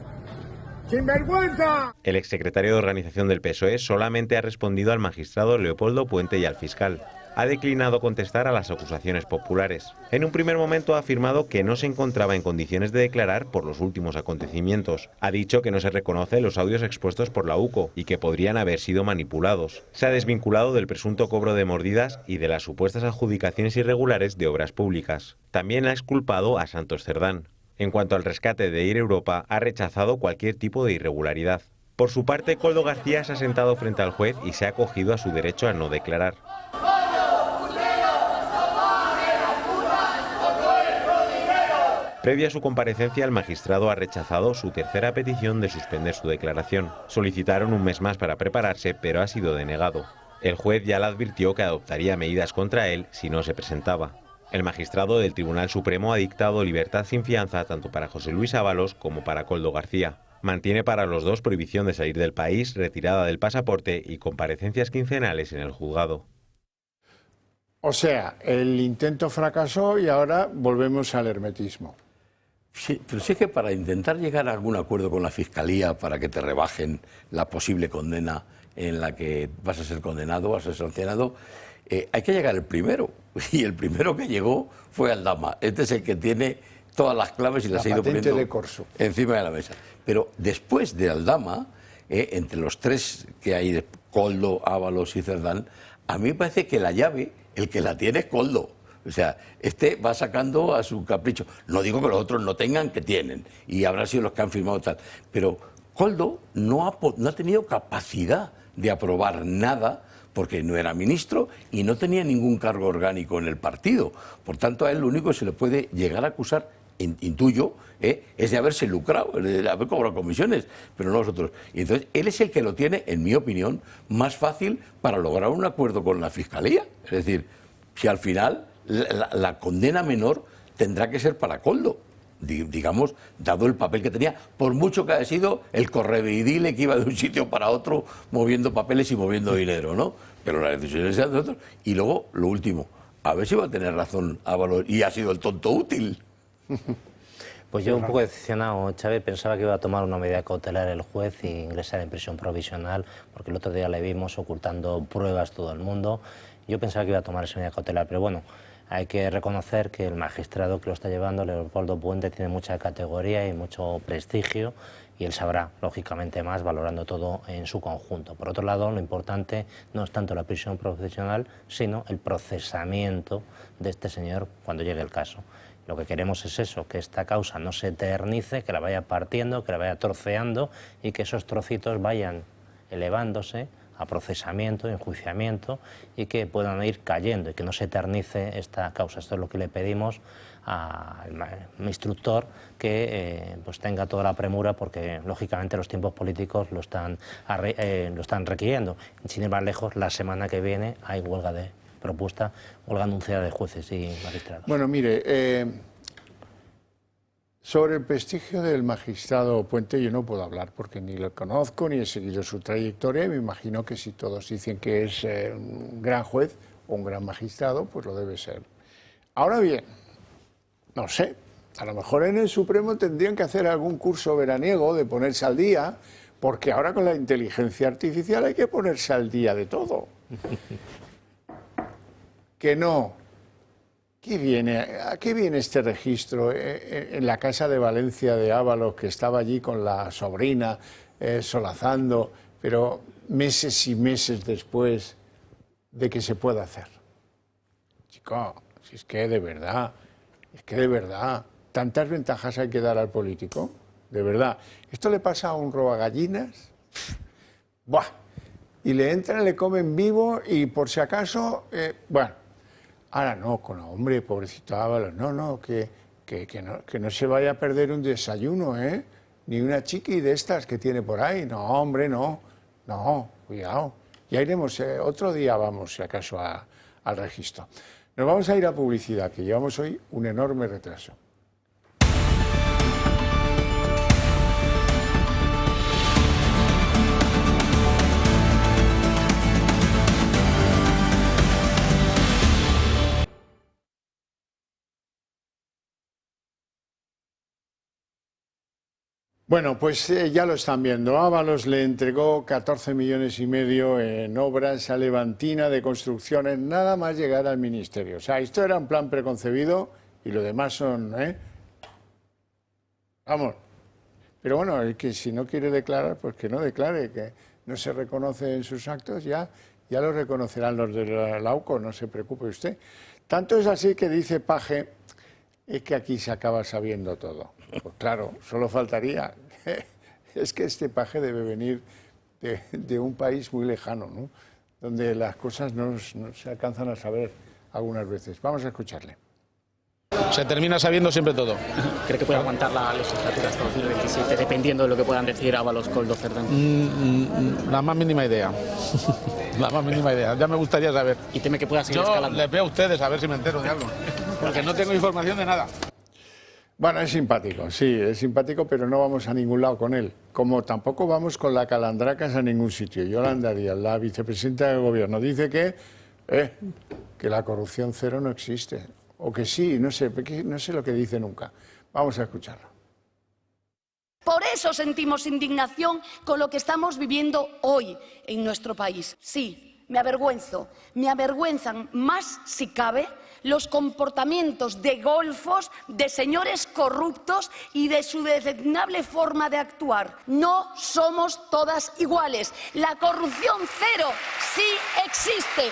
¡Sinvergüenza! El exsecretario de Organización del PSOE solamente ha respondido al magistrado Leopoldo Puente y al fiscal. Ha declinado contestar a las acusaciones populares. En un primer momento ha afirmado que no se encontraba en condiciones de declarar por los últimos acontecimientos. Ha dicho que no se reconoce los audios expuestos por la UCO y que podrían haber sido manipulados. Se ha desvinculado del presunto cobro de mordidas y de las supuestas adjudicaciones irregulares de obras públicas. También ha exculpado a Santos Cerdán. En cuanto al rescate de Air Europa, ha rechazado cualquier tipo de irregularidad. Por su parte, Koldo García se ha sentado frente al juez y se ha acogido a su derecho a no declarar. Previa a su comparecencia, el magistrado ha rechazado su tercera petición de suspender su declaración. Solicitaron un mes más para prepararse, pero ha sido denegado. El juez ya le advirtió que adoptaría medidas contra él si no se presentaba. El magistrado del Tribunal Supremo ha dictado libertad sin fianza tanto para José Luis Ábalos como para Koldo García. Mantiene para los dos prohibición de salir del país, retirada del pasaporte y comparecencias quincenales en el juzgado. O sea, el intento fracasó y ahora volvemos al hermetismo. Sí, pero sí que para intentar llegar a algún acuerdo con la Fiscalía para que te rebajen la posible condena en la que vas a ser condenado, vas a ser sancionado, hay que llegar el primero. Y el primero que llegó fue Aldama. Este es el que tiene todas las claves y las ha ido poniendo encima de la mesa. Pero después de Aldama, entre los tres que hay, de Koldo, Ábalos y Cerdán, a mí me parece que la llave, el que la tiene es Koldo. O sea, este va sacando a su capricho. No digo que los otros no tengan, que tienen. Y habrán sido los que han firmado tal. Pero Koldo no ha tenido capacidad de aprobar nada porque no era ministro y no tenía ningún cargo orgánico en el partido. Por tanto, a él lo único que se le puede llegar a acusar, intuyo, es de haberse lucrado, de haber cobrado comisiones, pero no nosotros. Y entonces, él es el que lo tiene, en mi opinión, más fácil para lograr un acuerdo con la Fiscalía. Es decir, si al final la condena menor tendrá que ser para Koldo, digamos, dado el papel que tenía, por mucho que haya sido el correveidile que iba de un sitio para otro moviendo papeles y moviendo dinero, ¿no? Pero las decisiones sean de otros. Y luego, lo último, a ver si va a tener razón Ábalos y ha sido el tonto útil. Pues yo un poco decepcionado, Xavi, pensaba que iba a tomar una medida cautelar el juez y ingresar en prisión provisional, porque el otro día le vimos ocultando pruebas todo el mundo. Yo pensaba que iba a tomar esa medida cautelar, pero bueno, hay que reconocer que el magistrado que lo está llevando, Leopoldo Puente, tiene mucha categoría y mucho prestigio y él sabrá, lógicamente, más valorando todo en su conjunto. Por otro lado, lo importante no es tanto la prisión provisional, sino el procesamiento de este señor cuando llegue el caso. Lo que queremos es eso, que esta causa no se eternice, que la vaya partiendo, que la vaya troceando y que esos trocitos vayan elevándose a procesamiento, enjuiciamiento y que puedan ir cayendo y que no se eternice esta causa. Esto es lo que le pedimos al instructor, que pues tenga toda la premura porque lógicamente los tiempos políticos lo están requiriendo. Sin ir más lejos, la semana que viene hay huelga de propuesta, huelga anunciada de jueces y magistrados. Bueno, mire, sobre el prestigio del magistrado Puente yo no puedo hablar porque ni lo conozco ni he seguido su trayectoria y me imagino que si todos dicen que es un gran juez o un gran magistrado, pues lo debe ser. Ahora bien, no sé, a lo mejor en el Supremo tendrían que hacer algún curso veraniego de ponerse al día, porque ahora con la inteligencia artificial hay que ponerse al día de todo. Que no. ¿A qué viene este registro en la casa de Valencia de Ábalos, que estaba allí con la sobrina solazando, pero meses y meses después de que se pueda hacer? Chico, si es que de verdad, tantas ventajas hay que dar al político, de verdad. Esto le pasa a un robagallinas, ¡buah! Y le entran, le comen vivo y por si acaso, bueno. Ahora no, hombre, pobrecito Ábalos, no, que no se vaya a perder un desayuno, ni una chiqui de estas que tiene por ahí, no, hombre, no, cuidado. Ya iremos, otro día vamos, si acaso, al registro. Nos vamos a ir a publicidad, que llevamos hoy un enorme retraso. Bueno, pues ya lo están viendo. Ábalos le entregó 14,5 millones en obras a Levantina de construcciones, nada más llegar al ministerio. O sea, esto era un plan preconcebido y lo demás son... Vamos. Pero bueno, es que si no quiere declarar, pues que no declare, que no se reconoce en sus actos, ya lo reconocerán los de la UCO, no se preocupe usted. Tanto es así que dice Paje, es que aquí se acaba sabiendo todo. Pues claro, solo faltaría. Es que este Paje debe venir de un país muy lejano, ¿no? Donde las cosas no se alcanzan a saber algunas veces. Vamos a escucharle. Se termina sabiendo siempre todo. ¿Cree que puede aguantar la legislatura hasta 2027, dependiendo de lo que puedan decir Ábalos, Koldo, Cerdán? La más mínima idea. La más mínima idea. Ya me gustaría saber. ¿Y teme que pueda seguir escalando? Yo les veo a ustedes a ver si me entero de algo. Porque no tengo información de nada. Bueno, es simpático, sí, es simpático, pero no vamos a ningún lado con él. Como tampoco vamos con la Calandracas a ningún sitio. Yolanda Díaz, la vicepresidenta del Gobierno, dice que la corrupción cero no existe. O que sí, no sé lo que dice nunca. Vamos a escucharlo. Por eso sentimos indignación con lo que estamos viviendo hoy en nuestro país. Sí, me avergüenzan más, si cabe, los comportamientos de golfos, de señores corruptos y de su deleznable forma de actuar. No somos todas iguales. La corrupción cero sí existe.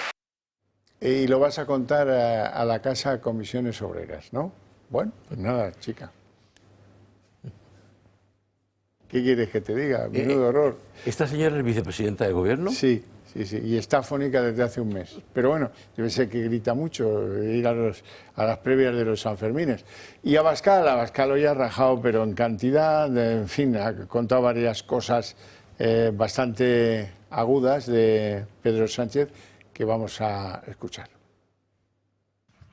Y lo vas a contar a la Casa Comisiones Obreras, ¿no? Bueno, pues nada, chica. ¿Qué quieres que te diga? Menudo horror. ¿Esta señora es vicepresidenta del Gobierno? Sí. Sí, y está afónica desde hace un mes. Pero bueno, debe ser que grita mucho, ir a las previas de los Sanfermines. Y a Abascal hoy ha rajado, pero en cantidad, en fin, ha contado varias cosas bastante agudas de Pedro Sánchez que vamos a escuchar.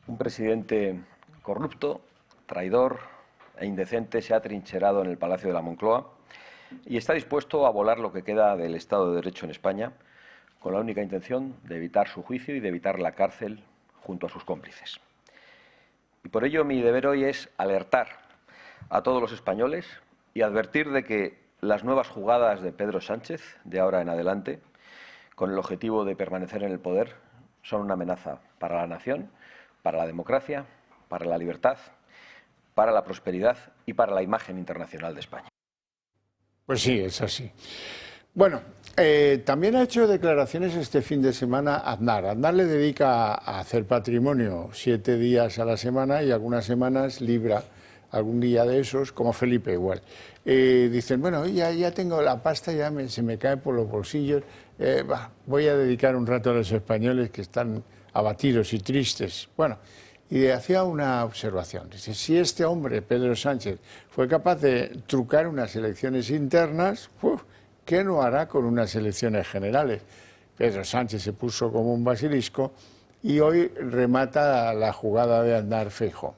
Un presidente corrupto, traidor e indecente se ha trincherado en el Palacio de la Moncloa y está dispuesto a volar lo que queda del Estado de Derecho en España, con la única intención de evitar su juicio y de evitar la cárcel junto a sus cómplices. Y por ello mi deber hoy es alertar a todos los españoles y advertir de que las nuevas jugadas de Pedro Sánchez, de ahora en adelante, con el objetivo de permanecer en el poder, son una amenaza para la nación, para la democracia, para la libertad, para la prosperidad y para la imagen internacional de España. Pues sí, es así. Bueno, también ha hecho declaraciones este fin de semana Aznar. Aznar le dedica a hacer patrimonio 7 días a la semana y algunas semanas libra algún día de esos, como Felipe igual. Dicen, bueno, ya tengo la pasta, se me cae por los bolsillos, voy a dedicar un rato a los españoles que están abatidos y tristes. Bueno, y hacía una observación. Dice, si este hombre, Pedro Sánchez, fue capaz de trucar unas elecciones internas, ¿qué no hará con unas elecciones generales? Pedro Sánchez se puso como un basilisco y hoy remata la jugada de Aznar Feijóo.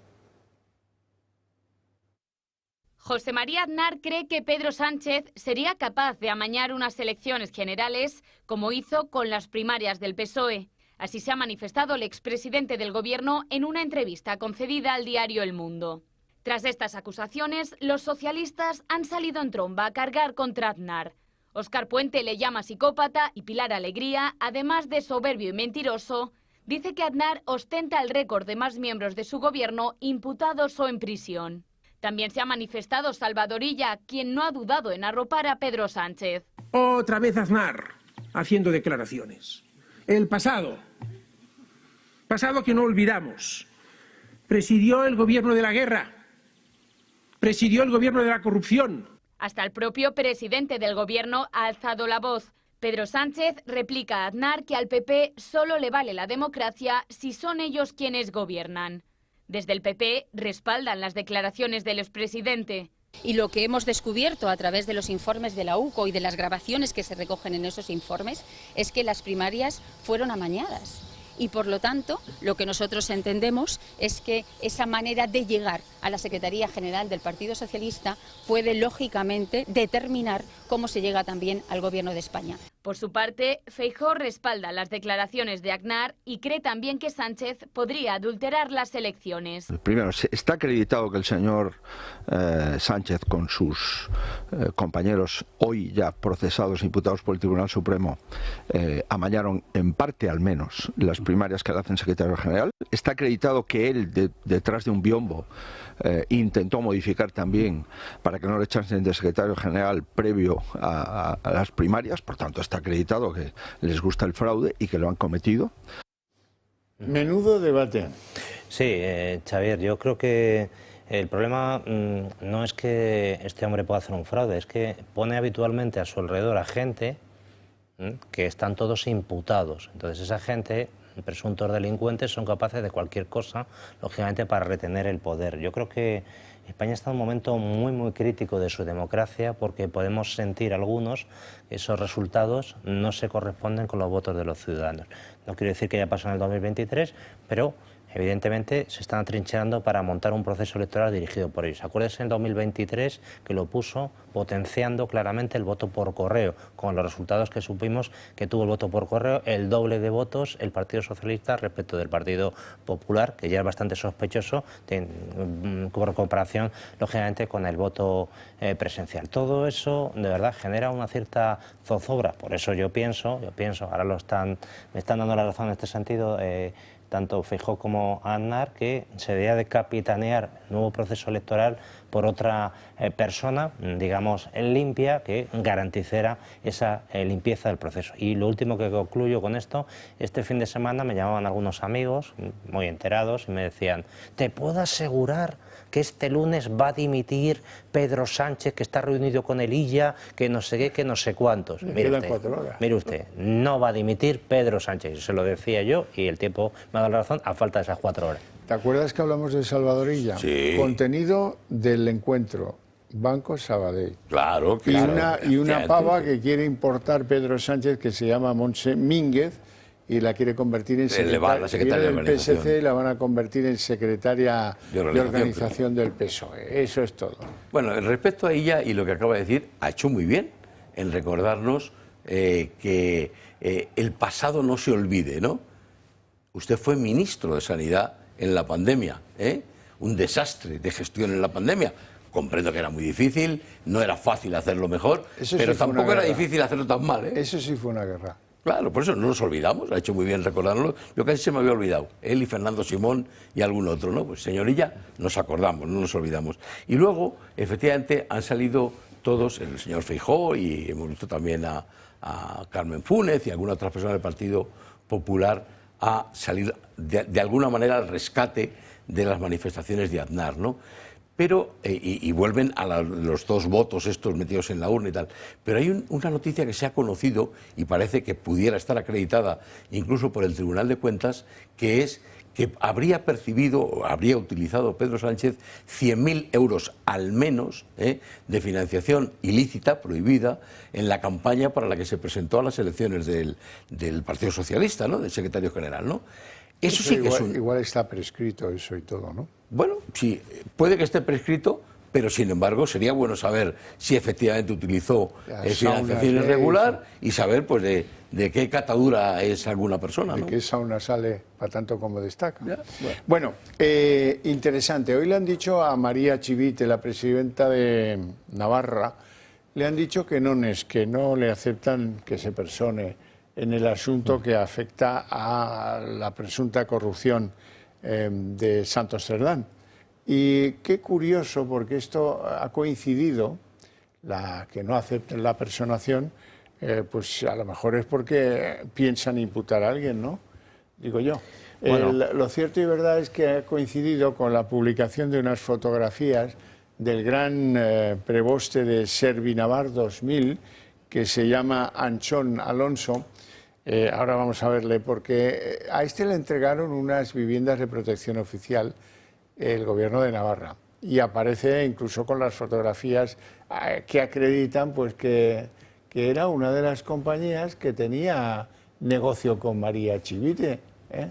José María Aznar cree que Pedro Sánchez sería capaz de amañar unas elecciones generales como hizo con las primarias del PSOE. Así se ha manifestado el expresidente del Gobierno en una entrevista concedida al diario El Mundo. Tras estas acusaciones, los socialistas han salido en tromba a cargar contra Aznar. Óscar Puente le llama psicópata y Pilar Alegría, además de soberbio y mentiroso, dice que Aznar ostenta el récord de más miembros de su gobierno imputados o en prisión. También se ha manifestado Salvador Illa, quien no ha dudado en arropar a Pedro Sánchez. Otra vez Aznar haciendo declaraciones. El pasado que no olvidamos, presidió el gobierno de la guerra, presidió el gobierno de la corrupción. Hasta el propio presidente del Gobierno ha alzado la voz. Pedro Sánchez replica a Aznar que al PP solo le vale la democracia si son ellos quienes gobiernan. Desde el PP respaldan las declaraciones del expresidente. Y lo que hemos descubierto a través de los informes de la UCO y de las grabaciones que se recogen en esos informes es que las primarias fueron amañadas y por lo tanto lo que nosotros entendemos es que esa manera de llegar a la Secretaría General del Partido Socialista puede lógicamente determinar cómo se llega también al Gobierno de España. Por su parte, Feijóo respalda las declaraciones de Aznar y cree también que Sánchez podría adulterar las elecciones. Primero, está acreditado que el señor Sánchez con sus compañeros hoy ya procesados e imputados por el Tribunal Supremo amañaron en parte al menos las primarias que le hacen secretario general. Está acreditado que él detrás de un biombo intentó modificar también para que no le echasen de secretario general previo a las primarias, por tanto está acreditado que les gusta el fraude y que lo han cometido. Menudo debate. Sí, Xavier, yo creo que el problema no es que este hombre pueda hacer un fraude, es que pone habitualmente a su alrededor a gente que están todos imputados. Entonces esa gente, presuntos delincuentes, son capaces de cualquier cosa, lógicamente, para retener el poder. Yo creo que España está en un momento muy crítico de su democracia, porque podemos sentir algunos que esos resultados no se corresponden con los votos de los ciudadanos. No quiero decir que ya pasó en el 2023, pero evidentemente se están atrincherando para montar un proceso electoral dirigido por ellos. Acuérdense en 2023 que lo puso potenciando claramente el voto por correo, con los resultados que supimos que tuvo el voto por correo, el doble de votos el Partido Socialista respecto del Partido Popular, que ya es bastante sospechoso por comparación, lógicamente, con el voto presencial. Todo eso, de verdad, genera una cierta zozobra. Por eso yo pienso, ahora me están dando la razón en este sentido, tanto Feijóo como Aznar, que se debería de capitanear el nuevo proceso electoral por otra persona, digamos, limpia, que garantizara esa limpieza del proceso. Y lo último que concluyo con esto, este fin de semana me llamaban algunos amigos muy enterados y me decían: te puedo asegurar que este lunes va a dimitir Pedro Sánchez, que está reunido con el Illa, que no sé qué, que no sé cuántos. Mire usted, no va a dimitir Pedro Sánchez. Se lo decía yo y el tiempo me ha dado la razón a falta de esas 4 horas. ¿Te acuerdas que hablamos de Salvador Illa? Sí. Contenido del encuentro: Banco Sabadell. Claro. Y una pava que quiere importar Pedro Sánchez, que se llama Montse Mínguez, y la quiere convertir en secretaria del PSC, y la van a convertir en secretaria de organización del PSOE. Eso es todo. Bueno, respecto a ella y lo que acaba de decir, ha hecho muy bien en recordarnos que el pasado no se olvide, ¿no? Usted fue ministro de Sanidad en la pandemia, un desastre de gestión en la pandemia. Comprendo que era muy difícil, no era fácil hacerlo mejor, pero tampoco era difícil hacerlo tan mal. Eso sí fue una guerra. Claro, por eso no nos olvidamos, ha hecho muy bien recordarlo. Yo casi se me había olvidado, él y Fernando Simón y algún otro, ¿no? Pues señorilla, nos acordamos, no nos olvidamos. Y luego, efectivamente, han salido todos, el señor Feijóo, y hemos visto también a Carmen Fúnez y alguna otra persona del Partido Popular, a salir de alguna manera al rescate de las manifestaciones de Aznar, ¿no? Pero, y vuelven a los 2 votos estos metidos en la urna y tal. Pero hay una noticia que se ha conocido y parece que pudiera estar acreditada incluso por el Tribunal de Cuentas, que es que habría utilizado Pedro Sánchez 100.000 euros al menos de financiación ilícita, prohibida, en la campaña para la que se presentó a las elecciones del Partido Socialista, ¿no? Del secretario general, ¿no? Eso sí que igual está prescrito eso y todo, ¿no? Bueno, sí, puede que esté prescrito, pero sin embargo sería bueno saber si efectivamente utilizó financiación irregular y saber pues de qué catadura es alguna persona, ¿no? De qué sauna sale para tanto como destaca. Bueno, interesante. Hoy le han dicho a María Chivite, la presidenta de Navarra, le han dicho que no le aceptan que se persone en el asunto que afecta a la presunta corrupción de Santos Cerdán. Y qué curioso, porque esto ha coincidido, la que no acepten la personación, pues a lo mejor es porque piensan imputar a alguien, ¿no? Digo yo. Bueno. Lo cierto y verdad es que ha coincidido con la publicación de unas fotografías del gran preboste de Servinavar 2000, que se llama Anchón Alonso. Ahora vamos a verle, porque a este le entregaron unas viviendas de protección oficial el gobierno de Navarra, y aparece incluso con las fotografías que acreditan pues que era una de las compañías que tenía negocio con María Chivite.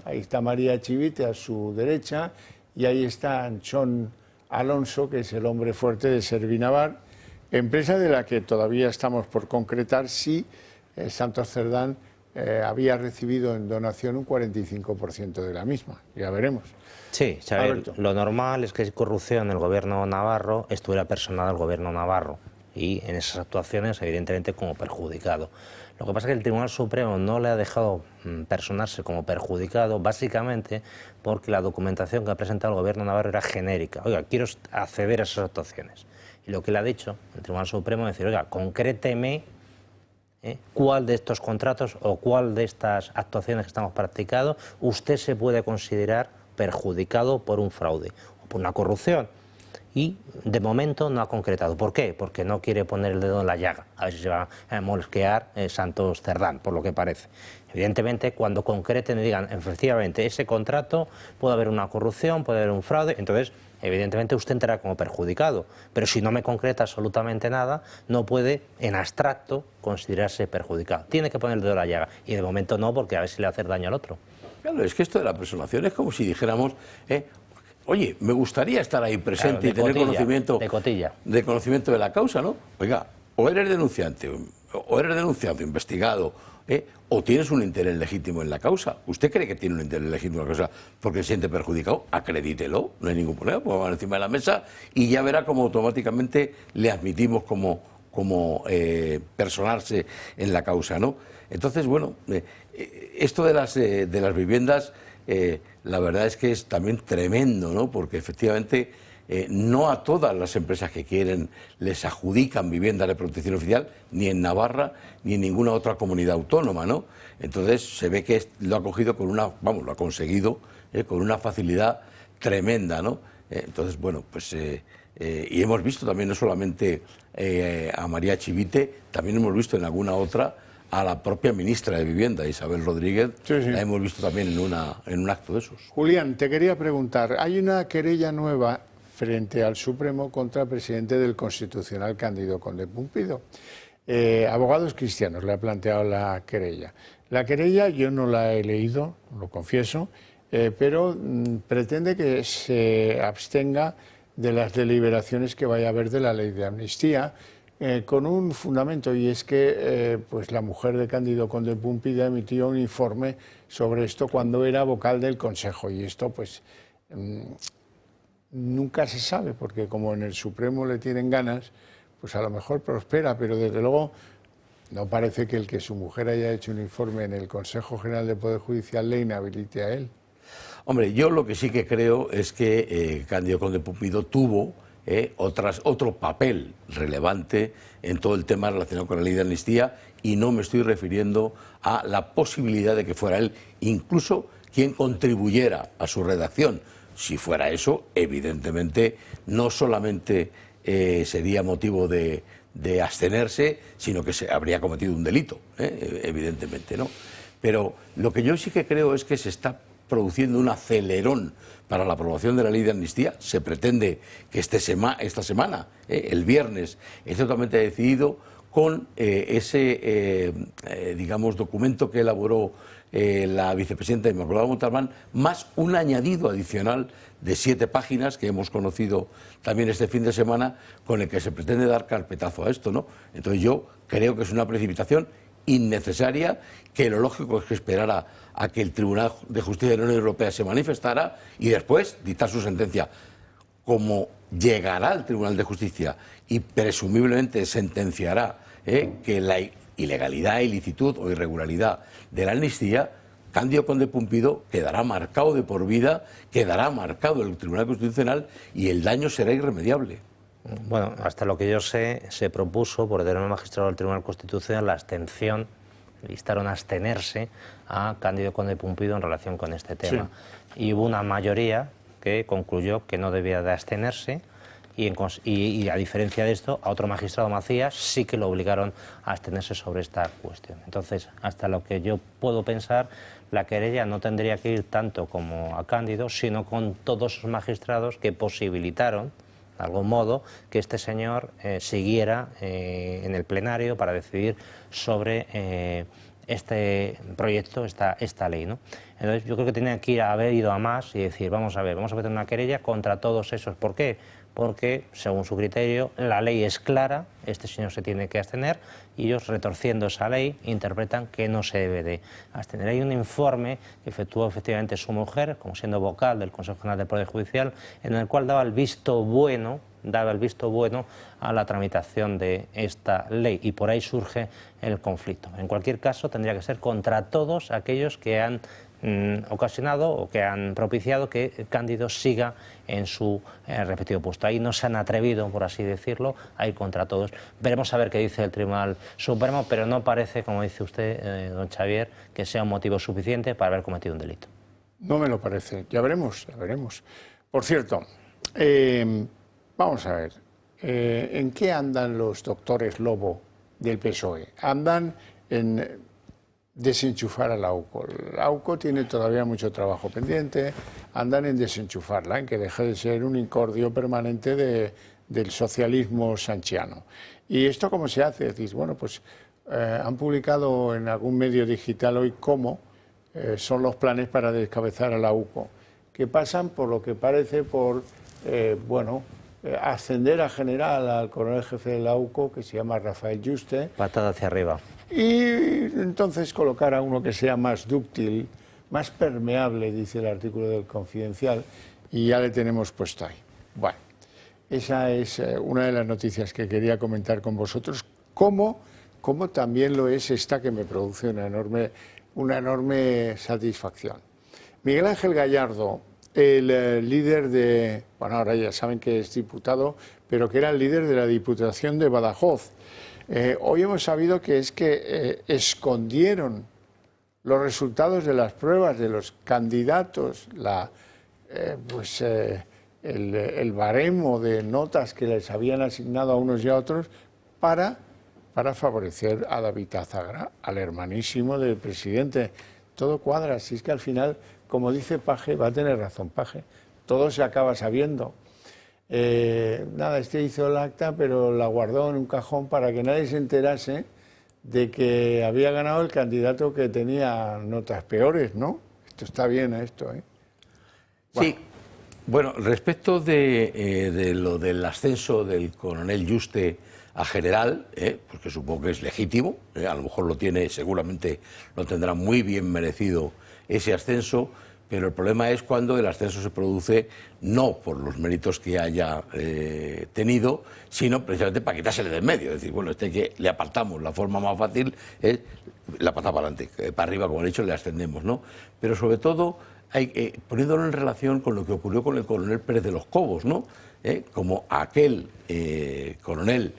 Ahí está María Chivite a su derecha y ahí está Anchón Alonso, que es el hombre fuerte de Servinavar, empresa de la que todavía estamos por concretar si Santos Cerdán había recibido en donación un 45% de la misma. Ya veremos. Sí, Xavier, lo normal es que si corrupción en el gobierno navarro estuviera personada al gobierno navarro y en esas actuaciones evidentemente como perjudicado. Lo que pasa es que el Tribunal Supremo no le ha dejado personarse como perjudicado básicamente porque la documentación que ha presentado el gobierno navarro era genérica. Oiga, quiero acceder a esas actuaciones. Y lo que le ha dicho el Tribunal Supremo es decir, oiga, concréteme cuál de estos contratos o cuál de estas actuaciones que estamos practicando usted se puede considerar perjudicado por un fraude o por una corrupción. Y de momento no ha concretado. ¿Por qué? Porque no quiere poner el dedo en la llaga. A ver si se va a mosquear Santos Cerdán, por lo que parece. Evidentemente, cuando concreten y digan, efectivamente, ese contrato puede haber una corrupción, puede haber un fraude, entonces, evidentemente, usted entrará como perjudicado. Pero si no me concreta absolutamente nada, no puede, en abstracto, considerarse perjudicado. Tiene que poner el dedo en la llaga. Y de momento no, porque a ver si le hace daño al otro. Claro, es que esto de la personación es como si dijéramos... Oye, me gustaría estar ahí presente, claro, y tener conocimiento de la causa, ¿no? Oiga, o eres denunciante, investigado, o tienes un interés legítimo en la causa. ¿Usted cree que tiene un interés legítimo en la causa porque se siente perjudicado? Acredítelo, no hay ningún problema, ponga encima de la mesa y ya verá cómo automáticamente le admitimos como personarse en la causa, ¿no? Entonces, bueno, esto de las viviendas... la verdad es que es también tremendo, ¿no? Porque efectivamente no a todas las empresas que quieren les adjudican viviendas de protección oficial, ni en Navarra ni en ninguna otra comunidad autónoma, ¿no? Entonces se ve que lo ha cogido con lo ha conseguido con una facilidad tremenda, ¿no? Entonces, bueno, pues y hemos visto también no solamente a María Chivite, también hemos visto en alguna otra a la propia ministra de Vivienda, Isabel Rodríguez, la hemos visto también en un acto de esos. Julián, te quería preguntar, hay una querella nueva frente al Supremo contra el presidente del Constitucional, Cándido Conde Pumpido. Abogados Cristianos le ha planteado la querella. La querella yo no la he leído, lo confieso, pero pretende que se abstenga de las deliberaciones que vaya a haber de la ley de amnistía, con un fundamento, y es que pues la mujer de Cándido Conde Pumpido emitió un informe sobre esto cuando era vocal del Consejo, y esto pues nunca se sabe, porque como en el Supremo le tienen ganas, pues a lo mejor prospera, pero desde luego no parece que el que su mujer haya hecho un informe en el Consejo General del Poder Judicial le inhabilite a él. Hombre, yo lo que sí que creo es que Cándido Conde Pumpido tuvo otro papel relevante en todo el tema relacionado con la ley de amnistía, y no me estoy refiriendo a la posibilidad de que fuera él incluso quien contribuyera a su redacción. Si fuera eso, evidentemente no solamente sería motivo de abstenerse, sino que se habría cometido un delito, evidentemente, ¿no? Pero lo que yo sí que creo es que se está produciendo un acelerón para la aprobación de la ley de amnistía. Se pretende que esta semana, el viernes, esté totalmente decidido con ese documento que elaboró la vicepresidenta Inmaculada Montalbán, más un añadido adicional de 7 páginas que hemos conocido también este fin de semana, con el que se pretende dar carpetazo a esto, ¿no? Entonces yo creo que es una precipitación innecesaria, que lo lógico es que esperara a que el Tribunal de Justicia de la Unión Europea se manifestara y después dictar su sentencia. Como llegará al Tribunal de Justicia y presumiblemente sentenciará que la ilegalidad, ilicitud o irregularidad de la amnistía, Cándido Conde Pumpido quedará marcado de por vida, quedará marcado en el Tribunal Constitucional y el daño será irremediable. Bueno, hasta lo que yo sé, se propuso por el magistrado del Tribunal Constitucional la abstención, le instaron a abstenerse a Cándido Conde Pumpido en relación con este tema. Sí. Y hubo una mayoría que concluyó que no debía de abstenerse, y a diferencia de esto, a otro magistrado, Macías, sí que lo obligaron a abstenerse sobre esta cuestión. Entonces, hasta lo que yo puedo pensar, la querella no tendría que ir tanto como a Cándido, sino con todos esos magistrados que posibilitaron, de algún modo, que este señor siguiera en el plenario para decidir sobre este proyecto, esta ley, ¿no? Entonces yo creo que tenían que haber ido a más y decir, vamos a ver, vamos a meter una querella contra todos esos. ¿Por qué? Porque, según su criterio, la ley es clara, este señor se tiene que abstener, y ellos, retorciendo esa ley, interpretan que no se debe de abstener. Hay un informe que efectuó efectivamente su mujer, como siendo vocal del Consejo General del Poder Judicial, en el cual daba el visto bueno a la tramitación de esta ley, y por ahí surge el conflicto. En cualquier caso, tendría que ser contra todos aquellos que han ocasionado o que han propiciado que Cándido siga en su repetido puesto. Ahí no se han atrevido, por así decirlo, a ir contra todos. Veremos a ver qué dice el Tribunal Supremo, pero no parece, como dice usted, don Xavier, que sea un motivo suficiente para haber cometido un delito. No me lo parece. Ya veremos, ya veremos. Por cierto, vamos a ver, ¿en qué andan los doctores Lobo del PSOE? Andan en desenchufar a la AUCO. La AUCO tiene todavía mucho trabajo pendiente, andan en desenchufarla, en que deje de ser un incordio permanente del socialismo sanchiano. ¿Y esto cómo se hace? Decís, bueno, pues han publicado en algún medio digital hoy cómo son los planes para descabezar a la AUCO, que pasan por lo que parece por, ascender a general al coronel jefe de la AUCO, que se llama Rafael Yuste. Patada hacia arriba. Y entonces colocar a uno que sea más dúctil, más permeable, dice el artículo del Confidencial, y ya le tenemos puesto ahí. Bueno, esa es una de las noticias que quería comentar con vosotros, como también lo es esta que me produce una enorme satisfacción. Miguel Ángel Gallardo, el líder de, bueno, ahora ya saben que es diputado, pero que era el líder de la Diputación de Badajoz. Hoy hemos sabido que escondieron los resultados de las pruebas de los candidatos, el baremo de notas que les habían asignado a unos y a otros para favorecer a David Azagra, al hermanísimo del presidente. Todo cuadra, si es que al final, como dice Paje, va a tener razón Paje, todo se acaba sabiendo. Hizo el acta, pero la guardó en un cajón para que nadie se enterase de que había ganado el candidato que tenía notas peores, ¿no? Esto está bien, esto, ¿eh? Bueno. Sí. Bueno, respecto de lo del ascenso del coronel Yuste a general, porque supongo que es legítimo, a lo mejor lo tiene, seguramente lo tendrá muy bien merecido ese ascenso, pero el problema es cuando el ascenso se produce no por los méritos que haya tenido, sino precisamente para quitársele de en medio. Es decir, bueno, que le apartamos, la forma más fácil es la patada para adelante, para arriba, como he dicho, le ascendemos, ¿no? Pero sobre todo, poniéndolo en relación con lo que ocurrió con el coronel Pérez de los Cobos, ¿no? Como aquel coronel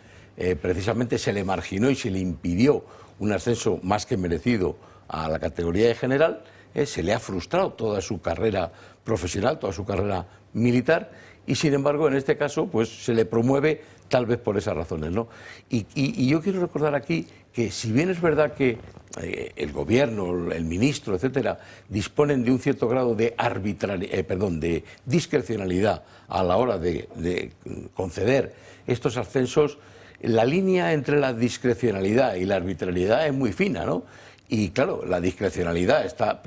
precisamente se le marginó y se le impidió un ascenso más que merecido a la categoría de general, se le ha frustrado toda su carrera profesional, toda su carrera militar, y sin embargo en este caso pues se le promueve tal vez por esas razones, ¿no? Y yo quiero recordar aquí que si bien es verdad que el gobierno, el ministro, etcétera, disponen de un cierto grado de de discrecionalidad a la hora de conceder estos ascensos, la línea entre la discrecionalidad y la arbitrariedad es muy fina, ¿no? Y claro, la discrecionalidad está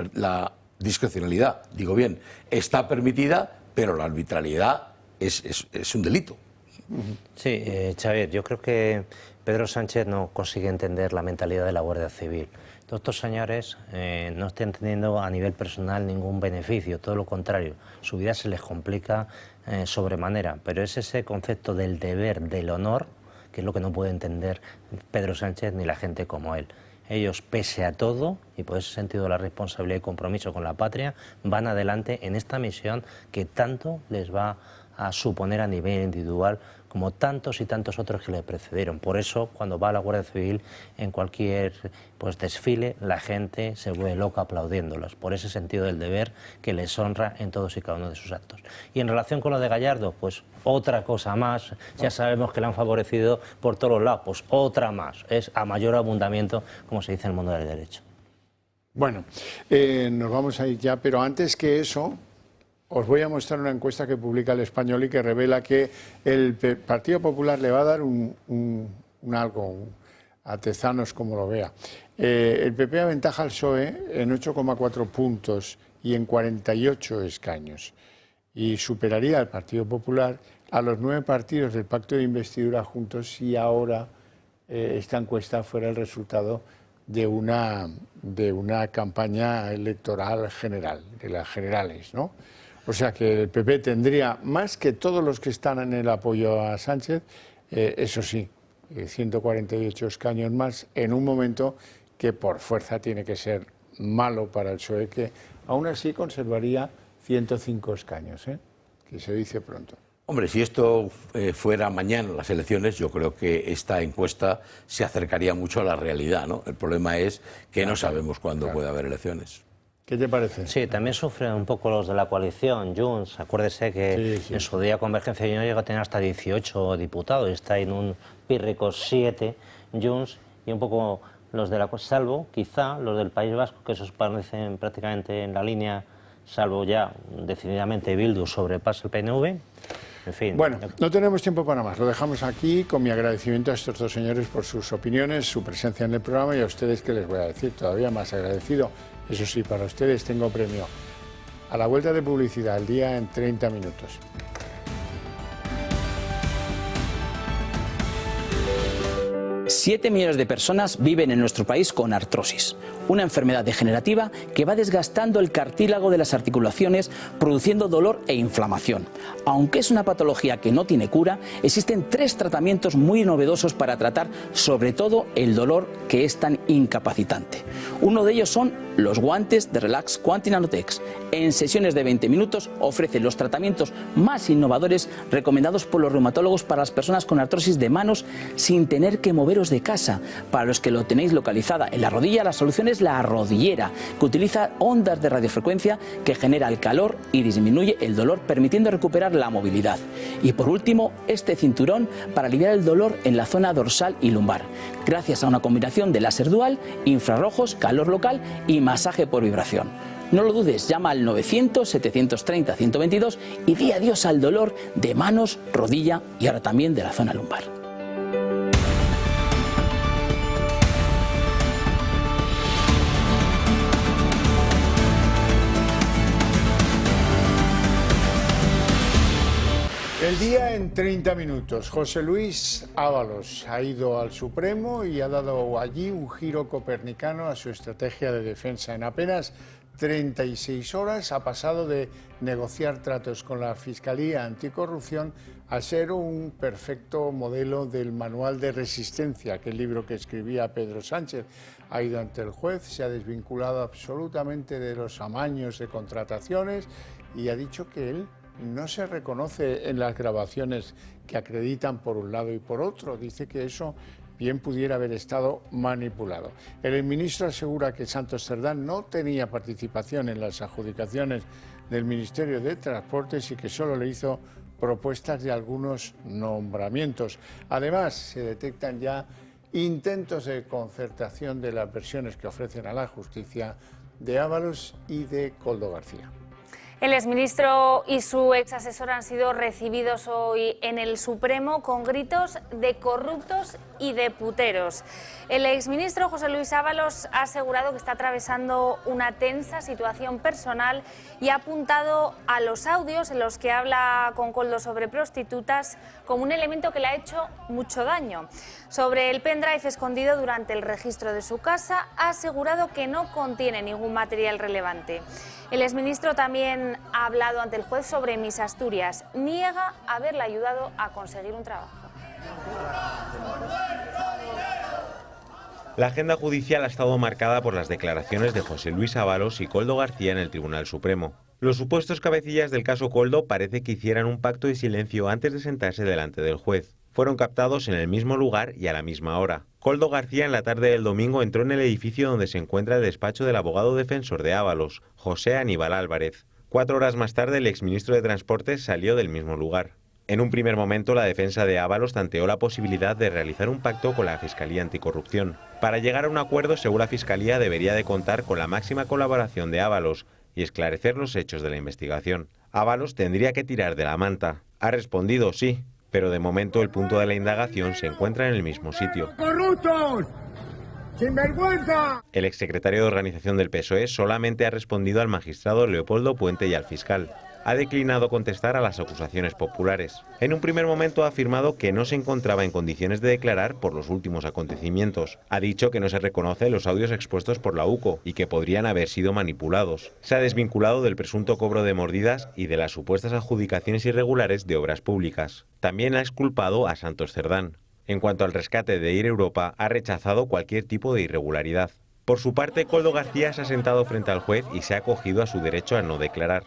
permitida, pero la arbitrariedad es un delito. Sí, Xavier, yo creo que Pedro Sánchez no consigue entender la mentalidad de la Guardia Civil. Todos estos señores no están teniendo a nivel personal ningún beneficio, todo lo contrario, su vida se les complica sobremanera, pero es ese concepto del deber, del honor, que es lo que no puede entender Pedro Sánchez ni la gente como él. Ellos, pese a todo, y por ese sentido de la responsabilidad y compromiso con la patria, van adelante en esta misión que tanto les va a suponer a nivel individual, como tantos y tantos otros que le precedieron. Por eso, cuando va a la Guardia Civil, en cualquier desfile, la gente se vuelve loca aplaudiéndolos, por ese sentido del deber que les honra en todos y cada uno de sus actos. Y en relación con lo de Gallardo, pues otra cosa más, ya sabemos que le han favorecido por todos los lados, pues otra más, es a mayor abundamiento, como se dice en el mundo del derecho. Bueno, nos vamos a ir ya, pero antes que eso, os voy a mostrar una encuesta que publica El Español y que revela que el Partido Popular le va a dar un algo a Tezanos como lo vea. El PP aventaja al PSOE en 8,4 puntos y en 48 escaños y superaría al Partido Popular, a los 9 partidos del pacto de investidura juntos si ahora esta encuesta fuera el resultado de una campaña electoral general, de las generales, ¿no? O sea que el PP tendría más que todos los que están en el apoyo a Sánchez, eso sí, 148 escaños más en un momento que por fuerza tiene que ser malo para el PSOE, que aún así conservaría 105 escaños, que se dice pronto. Hombre, si esto fuera mañana las elecciones, yo creo que esta encuesta se acercaría mucho a la realidad, ¿no? El problema es que no sabemos cuándo puede haber elecciones. ¿Qué te parece? Sí, también sufren un poco los de la coalición, Junts. Acuérdese que en su día Convergencia y Unión llegó a tener hasta 18 diputados y está en un pírrico 7 Junts, y un poco los de la salvo, quizá los del País Vasco, que esos parecen prácticamente en la línea, salvo ya decididamente Bildu sobrepasa el PNV. En fin. Bueno, no tenemos tiempo para más. Lo dejamos aquí con mi agradecimiento a estos dos señores por sus opiniones, su presencia en el programa, y a ustedes, que les voy a decir, todavía más agradecido. Eso sí, para ustedes tengo premio. A la vuelta de publicidad, el día en 30 minutos. Siete millones de personas viven en nuestro país con artrosis, una enfermedad degenerativa que va desgastando el cartílago de las articulaciones, produciendo dolor e inflamación. Aunque es una patología que no tiene cura, existen 3 tratamientos muy novedosos para tratar sobre todo el dolor, que es tan incapacitante. Uno de ellos son los guantes de Relax Quanti Nanotex. En sesiones de 20 minutos ofrecen los tratamientos más innovadores recomendados por los reumatólogos para las personas con artrosis de manos sin tener que moveros de casa. Para los que lo tenéis localizada en la rodilla, la solución es la rodillera, que utiliza ondas de radiofrecuencia que genera el calor y disminuye el dolor, permitiendo recuperar la movilidad. Y por último, este cinturón para aliviar el dolor en la zona dorsal y lumbar, gracias a una combinación de láser dual, infrarrojos, calor local y masaje por vibración. No lo dudes, llama al 900-730-122 y di adiós al dolor de manos, rodilla y ahora también de la zona lumbar. El día en 30 minutos. José Luis Ábalos ha ido al Supremo y ha dado allí un giro copernicano a su estrategia de defensa. En apenas 36 horas ha pasado de negociar tratos con la Fiscalía Anticorrupción a ser un perfecto modelo del manual de resistencia, aquel libro que escribía Pedro Sánchez. Ha ido ante el juez, se ha desvinculado absolutamente de los amaños de contrataciones y ha dicho que él no se reconoce en las grabaciones que acreditan por un lado y por otro. Dice que eso bien pudiera haber estado manipulado. El ministro asegura que Santos Cerdán no tenía participación en las adjudicaciones del Ministerio de Transportes y que solo le hizo propuestas de algunos nombramientos. Además, se detectan ya intentos de concertación de las versiones que ofrecen a la justicia de Ábalos y de Koldo García. El exministro y su exasesor han sido recibidos hoy en el Supremo con gritos de corruptos y de puteros. El exministro José Luis Ábalos ha asegurado que está atravesando una tensa situación personal y ha apuntado a los audios en los que habla con Koldo sobre prostitutas como un elemento que le ha hecho mucho daño. Sobre el pendrive escondido durante el registro de su casa, ha asegurado que no contiene ningún material relevante. El exministro también ha hablado ante el juez sobre Miss Asturias. Niega haberle ayudado a conseguir un trabajo. La agenda judicial ha estado marcada por las declaraciones de José Luis Ábalos y Koldo García en el Tribunal Supremo. Los supuestos cabecillas del caso Koldo parece que hicieran un pacto de silencio antes de sentarse delante del juez. Fueron captados en el mismo lugar y a la misma hora. Koldo García en la tarde del domingo entró en el edificio donde se encuentra el despacho del abogado defensor de Ábalos, José Aníbal Álvarez. 4 horas más tarde el exministro de Transportes salió del mismo lugar. En un primer momento la defensa de Ábalos tanteó la posibilidad de realizar un pacto con la Fiscalía Anticorrupción. Para llegar a un acuerdo, según la Fiscalía, debería de contar con la máxima colaboración de Ábalos y esclarecer los hechos de la investigación. Ábalos tendría que tirar de la manta. Ha respondido sí, pero de momento el punto de la indagación se encuentra en el mismo sitio. ¡Corruptos! ¡Sinvergüenza! El exsecretario de Organización del PSOE solamente ha respondido al magistrado Leopoldo Puente y al fiscal. Ha declinado contestar a las acusaciones populares. En un primer momento ha afirmado que no se encontraba en condiciones de declarar por los últimos acontecimientos. Ha dicho que no se reconoce los audios expuestos por la UCO y que podrían haber sido manipulados. Se ha desvinculado del presunto cobro de mordidas y de las supuestas adjudicaciones irregulares de obras públicas. También ha exculpado a Santos Cerdán. En cuanto al rescate de Air Europa, ha rechazado cualquier tipo de irregularidad. Por su parte, Koldo García se ha sentado frente al juez y se ha acogido a su derecho a no declarar.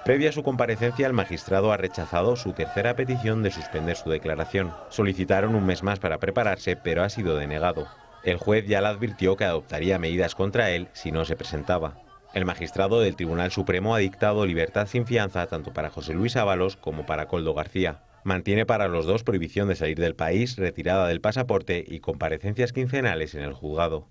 Previa a su comparecencia, el magistrado ha rechazado su tercera petición de suspender su declaración. Solicitaron un mes más para prepararse, pero ha sido denegado. El juez ya le advirtió que adoptaría medidas contra él si no se presentaba. El magistrado del Tribunal Supremo ha dictado libertad sin fianza tanto para José Luis Ábalos como para Koldo García. Mantiene para los dos prohibición de salir del país, retirada del pasaporte y comparecencias quincenales en el juzgado.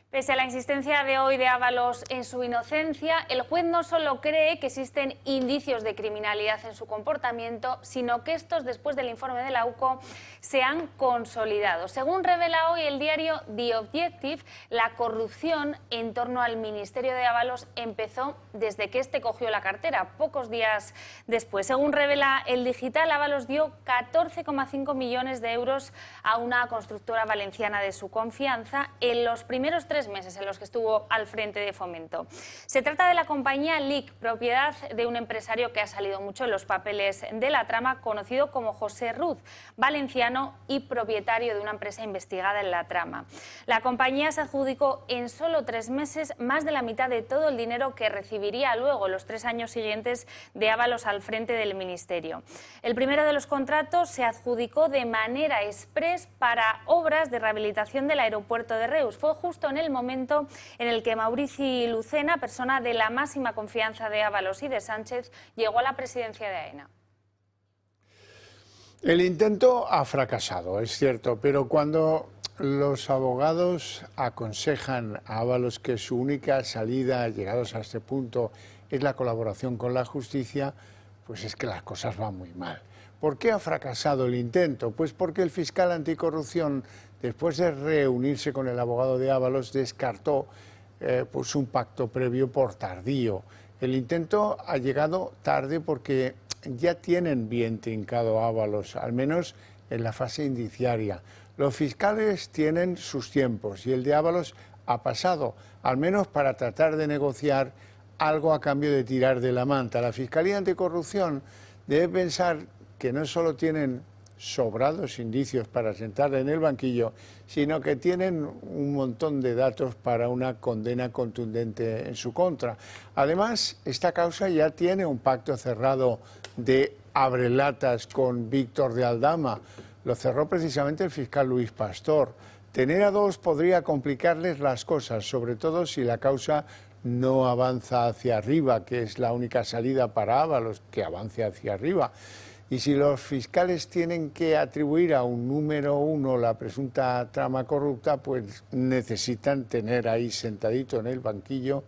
Pese a la insistencia de hoy de Ábalos en su inocencia, el juez no solo cree que existen indicios de criminalidad en su comportamiento, sino que estos, después del informe de la UCO, se han consolidado. Según revela hoy el diario The Objective, la corrupción en torno al ministerio de Ábalos empezó desde que este cogió la cartera, pocos días después. Según revela el Digital, Ábalos dio 14,5 millones de euros a una constructora valenciana de su confianza en los primeros 3 meses en los que estuvo al frente de Fomento. Se trata de la compañía LIC, propiedad de un empresario que ha salido mucho en los papeles de la trama, conocido como José Ruz, valenciano y propietario de una empresa investigada en la trama. La compañía se adjudicó en solo 3 meses más de la mitad de todo el dinero que recibiría luego los 3 años siguientes de Ábalos al frente del ministerio. El primero de los contratos se adjudicó de manera exprés para obras de rehabilitación del aeropuerto de Reus. Fue justo en el momento en el que Maurici Lucena, persona de la máxima confianza de Ábalos y de Sánchez, llegó a la presidencia de AENA. El intento ha fracasado, es cierto, pero cuando los abogados aconsejan a Ábalos que su única salida, llegados a este punto, es la colaboración con la justicia, pues es que las cosas van muy mal. ¿Por qué ha fracasado el intento? Pues porque el fiscal anticorrupción, después de reunirse con el abogado de Ábalos, descartó pues un pacto previo por tardío. El intento ha llegado tarde porque ya tienen bien trincado a Ábalos, al menos en la fase indiciaria. Los fiscales tienen sus tiempos y el de Ábalos ha pasado, al menos para tratar de negociar algo a cambio de tirar de la manta. La Fiscalía Anticorrupción debe pensar que no solo tienen sobrados indicios para sentarle en el banquillo, sino que tienen un montón de datos para una condena contundente en su contra. Además, esta causa ya tiene un pacto cerrado de abrelatas con Víctor de Aldama. Lo cerró precisamente el fiscal Luis Pastor. Tener a dos podría complicarles las cosas, sobre todo si la causa no avanza hacia arriba, que es la única salida para Ábalos, que avance hacia arriba. Y si los fiscales tienen que atribuir a un número 1 la presunta trama corrupta, pues necesitan tener ahí sentadito en el banquillo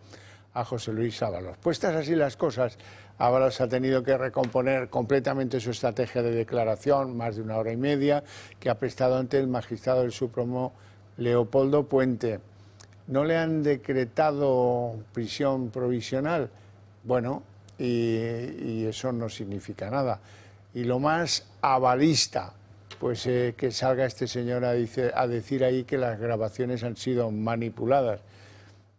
a José Luis Ábalos. Puestas así las cosas, Ábalos ha tenido que recomponer completamente su estrategia de declaración, más de 1 hora y media, que ha prestado ante el magistrado del Supremo Leopoldo Puente. ¿No le han decretado prisión provisional? Bueno, y eso no significa nada. Y lo más avalista, pues que salga este señor a decir ahí que las grabaciones han sido manipuladas.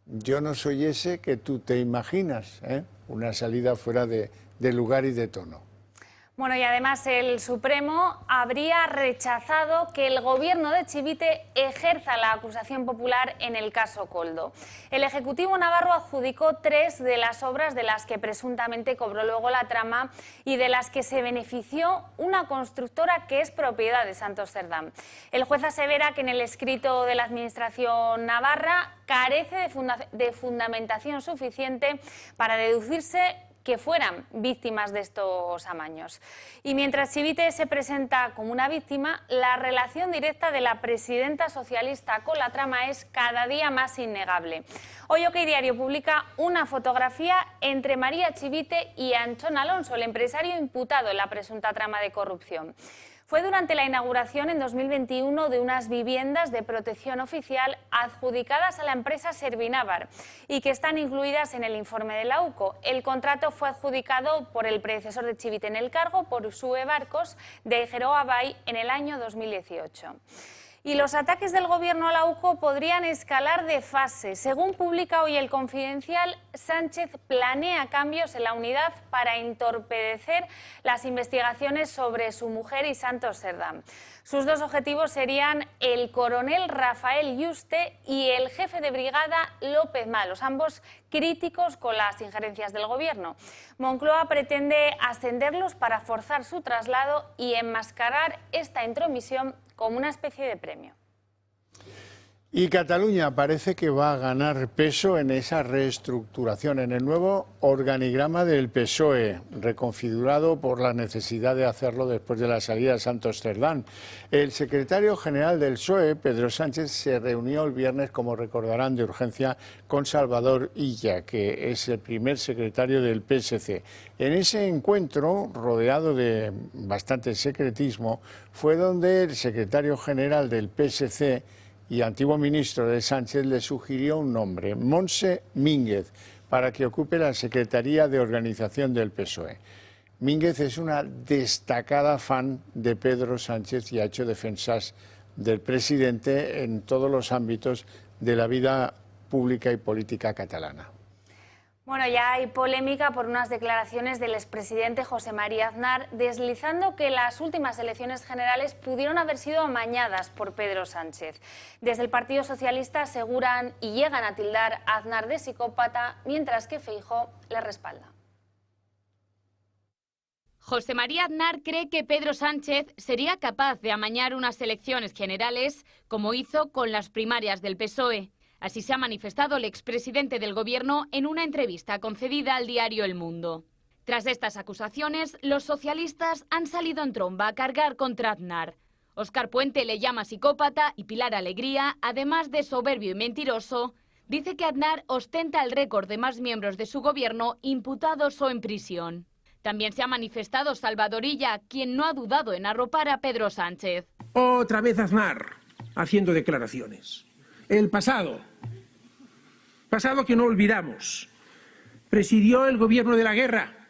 Yo no soy ese que tú te imaginas, una salida fuera de lugar y de tono. Bueno, y además el Supremo habría rechazado que el gobierno de Chivite ejerza la acusación popular en el caso Koldo. El Ejecutivo navarro adjudicó 3 de las obras de las que presuntamente cobró luego la trama y de las que se benefició una constructora que es propiedad de Santos Cerdán. El juez asevera que en el escrito de la Administración navarra carece de fundamentación suficiente para deducirse que fueran víctimas de estos amaños. Y mientras Chivite se presenta como una víctima, la relación directa de la presidenta socialista con la trama es cada día más innegable. Hoy OK Diario publica una fotografía entre María Chivite y Anchón Alonso, el empresario imputado en la presunta trama de corrupción. Fue durante la inauguración en 2021 de unas viviendas de protección oficial adjudicadas a la empresa Servinavar y que están incluidas en el informe de la UCO. El contrato fue adjudicado por el predecesor de Chivite en el cargo, por Usue Barcos, de Geroa Bay, en el año 2018. Y los ataques del gobierno a la UCO podrían escalar de fase. Según publica hoy El Confidencial, Sánchez planea cambios en la unidad para entorpecer las investigaciones sobre su mujer y Santos Cerdá. Sus dos objetivos serían el coronel Rafael Yuste y el jefe de brigada López Malos, ambos críticos con las injerencias del gobierno. Moncloa pretende ascenderlos para forzar su traslado y enmascarar esta intromisión como una especie de premio. Y Cataluña parece que va a ganar peso en esa reestructuración, en el nuevo organigrama del PSOE, reconfigurado por la necesidad de hacerlo después de la salida de Santos Cerdá. El secretario general del PSOE, Pedro Sánchez, se reunió el viernes, como recordarán, de urgencia con Salvador Illa, que es el primer secretario del PSC. En ese encuentro, rodeado de bastante secretismo, fue donde el secretario general del PSC y antiguo ministro de Sánchez le sugirió un nombre, Montse Mínguez, para que ocupe la Secretaría de Organización del PSOE. Mínguez es una destacada fan de Pedro Sánchez y ha hecho defensas del presidente en todos los ámbitos de la vida pública y política catalana. Bueno, ya hay polémica por unas declaraciones del expresidente José María Aznar deslizando que las últimas elecciones generales pudieron haber sido amañadas por Pedro Sánchez. Desde el Partido Socialista aseguran y llegan a tildar a Aznar de psicópata, mientras que Feijóo le respalda. José María Aznar cree que Pedro Sánchez sería capaz de amañar unas elecciones generales como hizo con las primarias del PSOE. Así se ha manifestado el expresidente del Gobierno en una entrevista concedida al diario El Mundo. Tras estas acusaciones, los socialistas han salido en tromba a cargar contra Aznar. Óscar Puente le llama psicópata y Pilar Alegría, además de soberbio y mentiroso, dice que Aznar ostenta el récord de más miembros de su gobierno imputados o en prisión. También se ha manifestado Salvador Illa, quien no ha dudado en arropar a Pedro Sánchez. Otra vez Aznar haciendo declaraciones. El pasado que no olvidamos, presidió el gobierno de la guerra,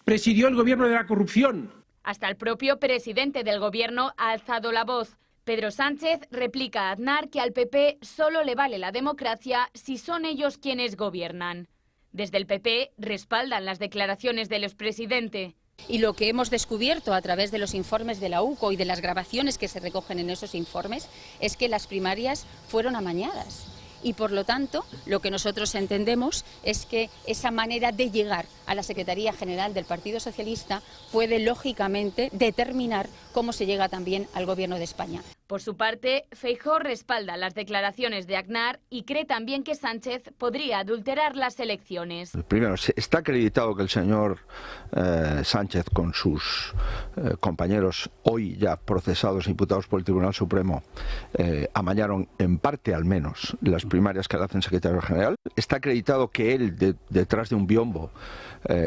presidió el gobierno de la corrupción. Hasta el propio presidente del gobierno ha alzado la voz. Pedro Sánchez replica a Aznar que al PP solo le vale la democracia si son ellos quienes gobiernan. Desde el PP respaldan las declaraciones del expresidente. Y lo que hemos descubierto a través de los informes de la UCO y de las grabaciones que se recogen en esos informes es que las primarias fueron amañadas. Y por lo tanto, lo que nosotros entendemos es que esa manera de llegar a la Secretaría General del Partido Socialista puede lógicamente determinar cómo se llega también al Gobierno de España. Por su parte, Feijóo respalda las declaraciones de Aznar y cree también que Sánchez podría adulterar las elecciones. Primero, está acreditado que el señor Sánchez con sus compañeros hoy ya procesados e imputados por el Tribunal Supremo amañaron en parte al menos las primarias que le hacen secretario general. Está acreditado que él detrás de un biombo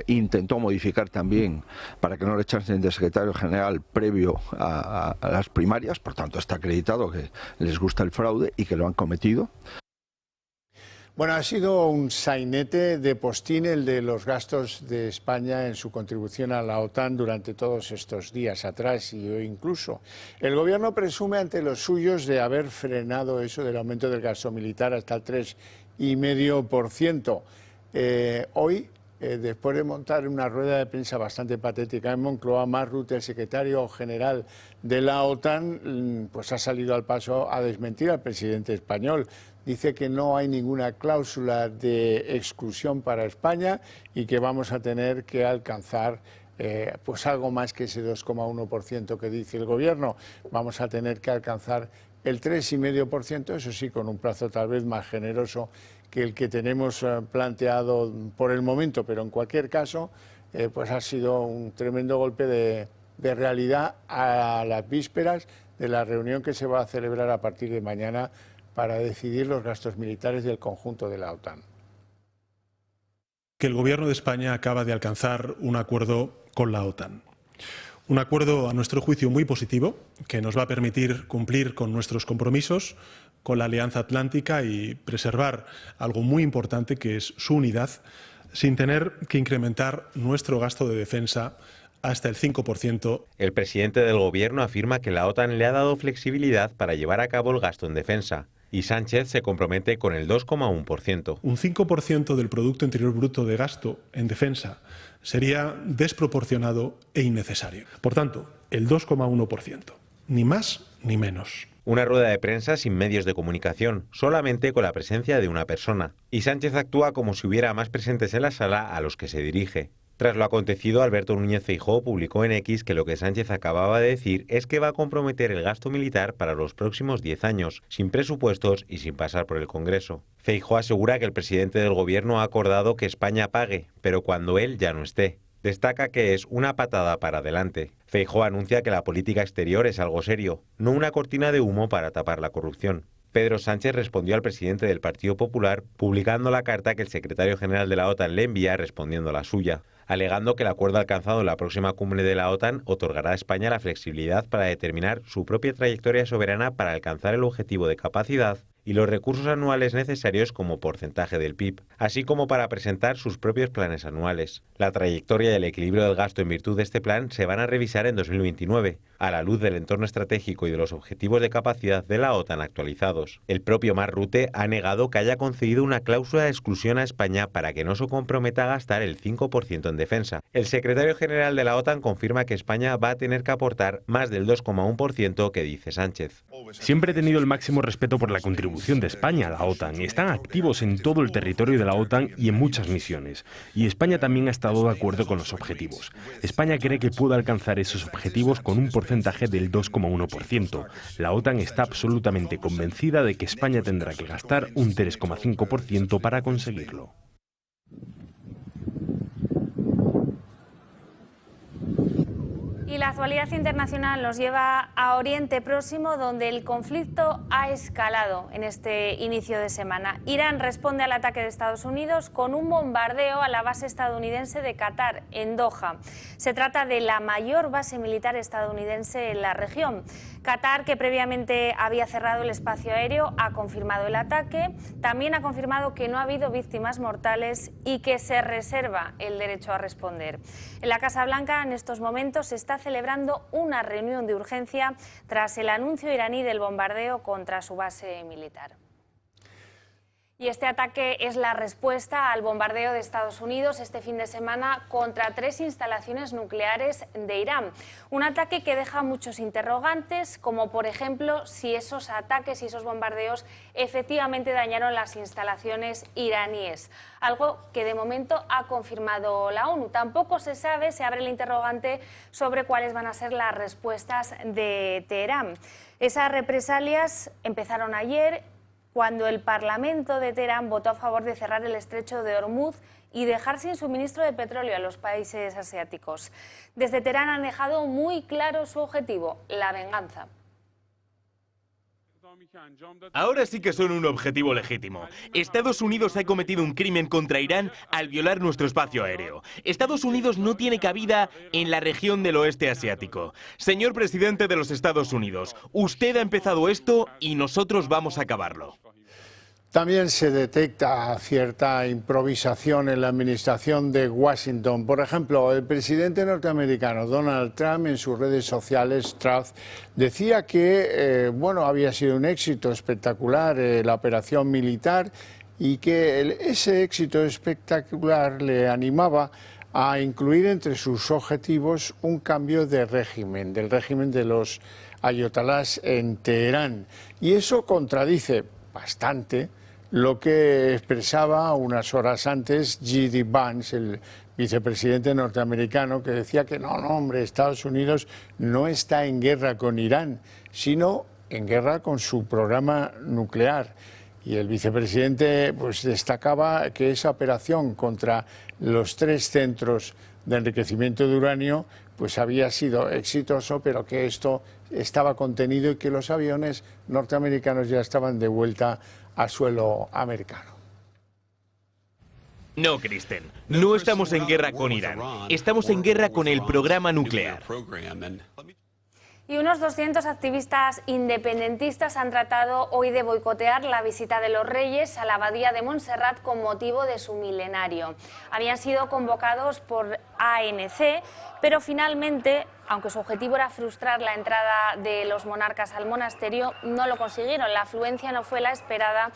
intentó modificar también para que no le echasen de secretario general previo a las primarias, por tanto está acreditado que les gusta el fraude y que lo han cometido. Bueno, ha sido un sainete de postín el de los gastos de España en su contribución a la OTAN durante todos estos días atrás y hoy incluso. El Gobierno presume ante los suyos de haber frenado eso del aumento del gasto militar hasta el 3,5%. Hoy, después de montar una rueda de prensa bastante patética en Moncloa, Mark Rutte, el secretario general de la OTAN, pues ha salido al paso a desmentir al presidente español. Dice que no hay ninguna cláusula de exclusión para España y que vamos a tener que alcanzar pues algo más que ese 2,1% que dice el Gobierno. Vamos a tener que alcanzar el 3,5%, eso sí, con un plazo tal vez más generoso que el que tenemos planteado por el momento, pero en cualquier caso, pues ha sido un tremendo golpe de realidad a las vísperas de la reunión que se va a celebrar a partir de mañana para decidir los gastos militares del conjunto de la OTAN. Que el Gobierno de España acaba de alcanzar un acuerdo con la OTAN. Un acuerdo, a nuestro juicio, muy positivo, que nos va a permitir cumplir con nuestros compromisos con la Alianza Atlántica y preservar algo muy importante, que es su unidad, sin tener que incrementar nuestro gasto de defensa hasta el 5%. El presidente del Gobierno afirma que la OTAN le ha dado flexibilidad para llevar a cabo el gasto en defensa, y Sánchez se compromete con el 2,1%. Un 5% del Producto Interior Bruto de gasto en defensa sería desproporcionado e innecesario. Por tanto, el 2,1%, ni más ni menos. Una rueda de prensa sin medios de comunicación, solamente con la presencia de una persona. Y Sánchez actúa como si hubiera más presentes en la sala a los que se dirige. Tras lo acontecido, Alberto Núñez Feijóo publicó en X que lo que Sánchez acababa de decir es que va a comprometer el gasto militar para los próximos 10 años, sin presupuestos y sin pasar por el Congreso. Feijóo asegura que el presidente del Gobierno ha acordado que España pague, pero cuando él ya no esté. Destaca que es una patada para adelante. Feijóo anuncia que la política exterior es algo serio, no una cortina de humo para tapar la corrupción. Pedro Sánchez respondió al presidente del Partido Popular publicando la carta que el secretario general de la OTAN le envía respondiendo a la suya, alegando que el acuerdo alcanzado en la próxima cumbre de la OTAN otorgará a España la flexibilidad para determinar su propia trayectoria soberana para alcanzar el objetivo de capacidad y los recursos anuales necesarios como porcentaje del PIB, así como para presentar sus propios planes anuales. La trayectoria y el equilibrio del gasto en virtud de este plan se van a revisar en 2029, a la luz del entorno estratégico y de los objetivos de capacidad de la OTAN actualizados. El propio Mark Rutte ha negado que haya concedido una cláusula de exclusión a España para que no se comprometa a gastar el 5% en defensa. El secretario general de la OTAN confirma que España va a tener que aportar más del 2,1% que dice Sánchez. Siempre he tenido el máximo respeto por la contribución de España a la OTAN. Están activos en todo el territorio de la OTAN y en muchas misiones. Y España también ha estado de acuerdo con los objetivos. España cree que puede alcanzar esos objetivos con un porcentaje del 2,1%. La OTAN está absolutamente convencida de que España tendrá que gastar un 3,5% para conseguirlo. Y la actualidad internacional nos lleva a Oriente Próximo, donde el conflicto ha escalado en este inicio de semana. Irán responde al ataque de Estados Unidos con un bombardeo a la base estadounidense de Qatar, en Doha. Se trata de la mayor base militar estadounidense en la región. Qatar, que previamente había cerrado el espacio aéreo, ha confirmado el ataque. También ha confirmado que no ha habido víctimas mortales y que se reserva el derecho a responder. En la Casa Blanca, en estos momentos, se está celebrando una reunión de urgencia tras el anuncio iraní del bombardeo contra su base militar. Y este ataque es la respuesta al bombardeo de Estados Unidos este fin de semana contra 3 instalaciones nucleares de Irán. Un ataque que deja muchos interrogantes, como por ejemplo si esos ataques y esos bombardeos efectivamente dañaron las instalaciones iraníes. Algo que de momento ha confirmado la ONU. Tampoco se sabe, se abre el interrogante sobre cuáles van a ser las respuestas de Teherán. Esas represalias empezaron ayer, cuando el Parlamento de Teherán votó a favor de cerrar el estrecho de Hormuz y dejar sin suministro de petróleo a los países asiáticos. Desde Teherán han dejado muy claro su objetivo, la venganza. Ahora sí que son un objetivo legítimo. Estados Unidos ha cometido un crimen contra Irán al violar nuestro espacio aéreo. Estados Unidos no tiene cabida en la región del oeste asiático. Señor presidente de los Estados Unidos, usted ha empezado esto y nosotros vamos a acabarlo. También se detecta cierta improvisación en la administración de Washington. Por ejemplo, el presidente norteamericano Donald Trump en sus redes sociales, Truth, decía que había sido un éxito espectacular la operación militar y que ese éxito espectacular le animaba a incluir entre sus objetivos un cambio de régimen, del régimen de los ayatolás en Teherán. Y eso contradice bastante lo que expresaba unas horas antes J.D. Vance, el vicepresidente norteamericano, que decía que no, hombre, Estados Unidos no está en guerra con Irán, sino en guerra con su programa nuclear. Y el vicepresidente pues destacaba que esa operación contra los 3 centros de enriquecimiento de uranio pues había sido exitoso, pero que esto estaba contenido y que los aviones norteamericanos ya estaban de vuelta a suelo americano. No, Kristen, no estamos en guerra con Irán, estamos en guerra con el programa nuclear. Y unos 200 activistas independentistas han tratado hoy de boicotear la visita de los Reyes a la abadía de Montserrat con motivo de su milenario. Habían sido convocados por ANC, pero finalmente, aunque su objetivo era frustrar la entrada de los monarcas al monasterio, no lo consiguieron. La afluencia no fue la esperada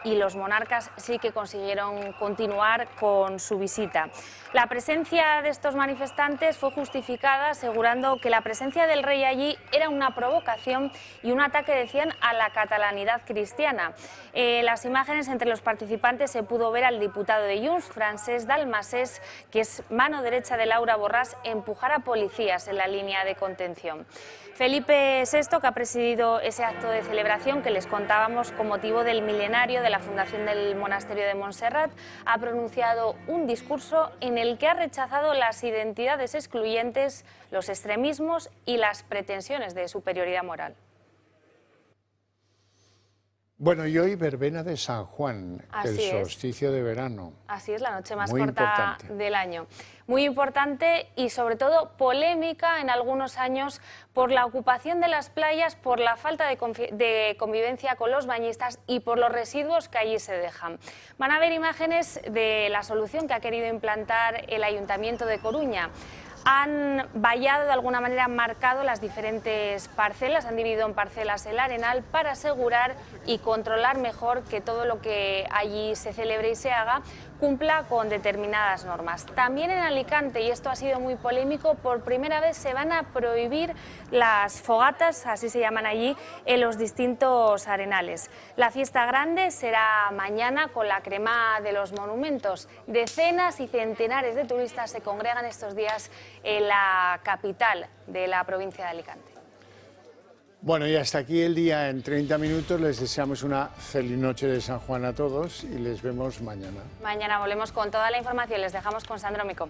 y los monarcas sí que consiguieron continuar con su visita. La presencia de estos manifestantes fue justificada asegurando que la presencia del rey allí era una provocación y un ataque, decían, a la catalanidad cristiana. Las imágenes entre los participantes se pudo ver al diputado de Junts, Francesc Dalmasés, que es mano derecha de Laura Borràs, empujar a policías en la línea de contención. Felipe VI, que ha presidido ese acto de celebración que les contábamos con motivo del milenario de la fundación del monasterio de Montserrat, ha pronunciado un discurso en el que ha rechazado las identidades excluyentes, los extremismos y las pretensiones de superioridad moral. Bueno, y hoy verbena de San Juan, Así el solsticio de verano. Así es, la noche más Muy corta importante. del año. Muy importante y sobre todo polémica en algunos años por la ocupación de las playas, por la falta de convivencia con los bañistas y por los residuos que allí se dejan. Van a ver imágenes de la solución que ha querido implantar el Ayuntamiento de Coruña. Han vallado, de alguna manera, han marcado las diferentes parcelas, han dividido en parcelas el arenal para asegurar y controlar mejor que todo lo que allí se celebre y se haga cumpla con determinadas normas. También en Alicante, y esto ha sido muy polémico, por primera vez se van a prohibir las fogatas, así se llaman allí, en los distintos arenales. La fiesta grande será mañana con la crema de los monumentos. Decenas y centenares de turistas se congregan estos días en la capital de la provincia de Alicante. Bueno, y hasta aquí el día en 30 minutos. Les deseamos una feliz noche de San Juan a todos y les vemos mañana. Mañana volvemos con toda la información. Les dejamos con Sandro Mico.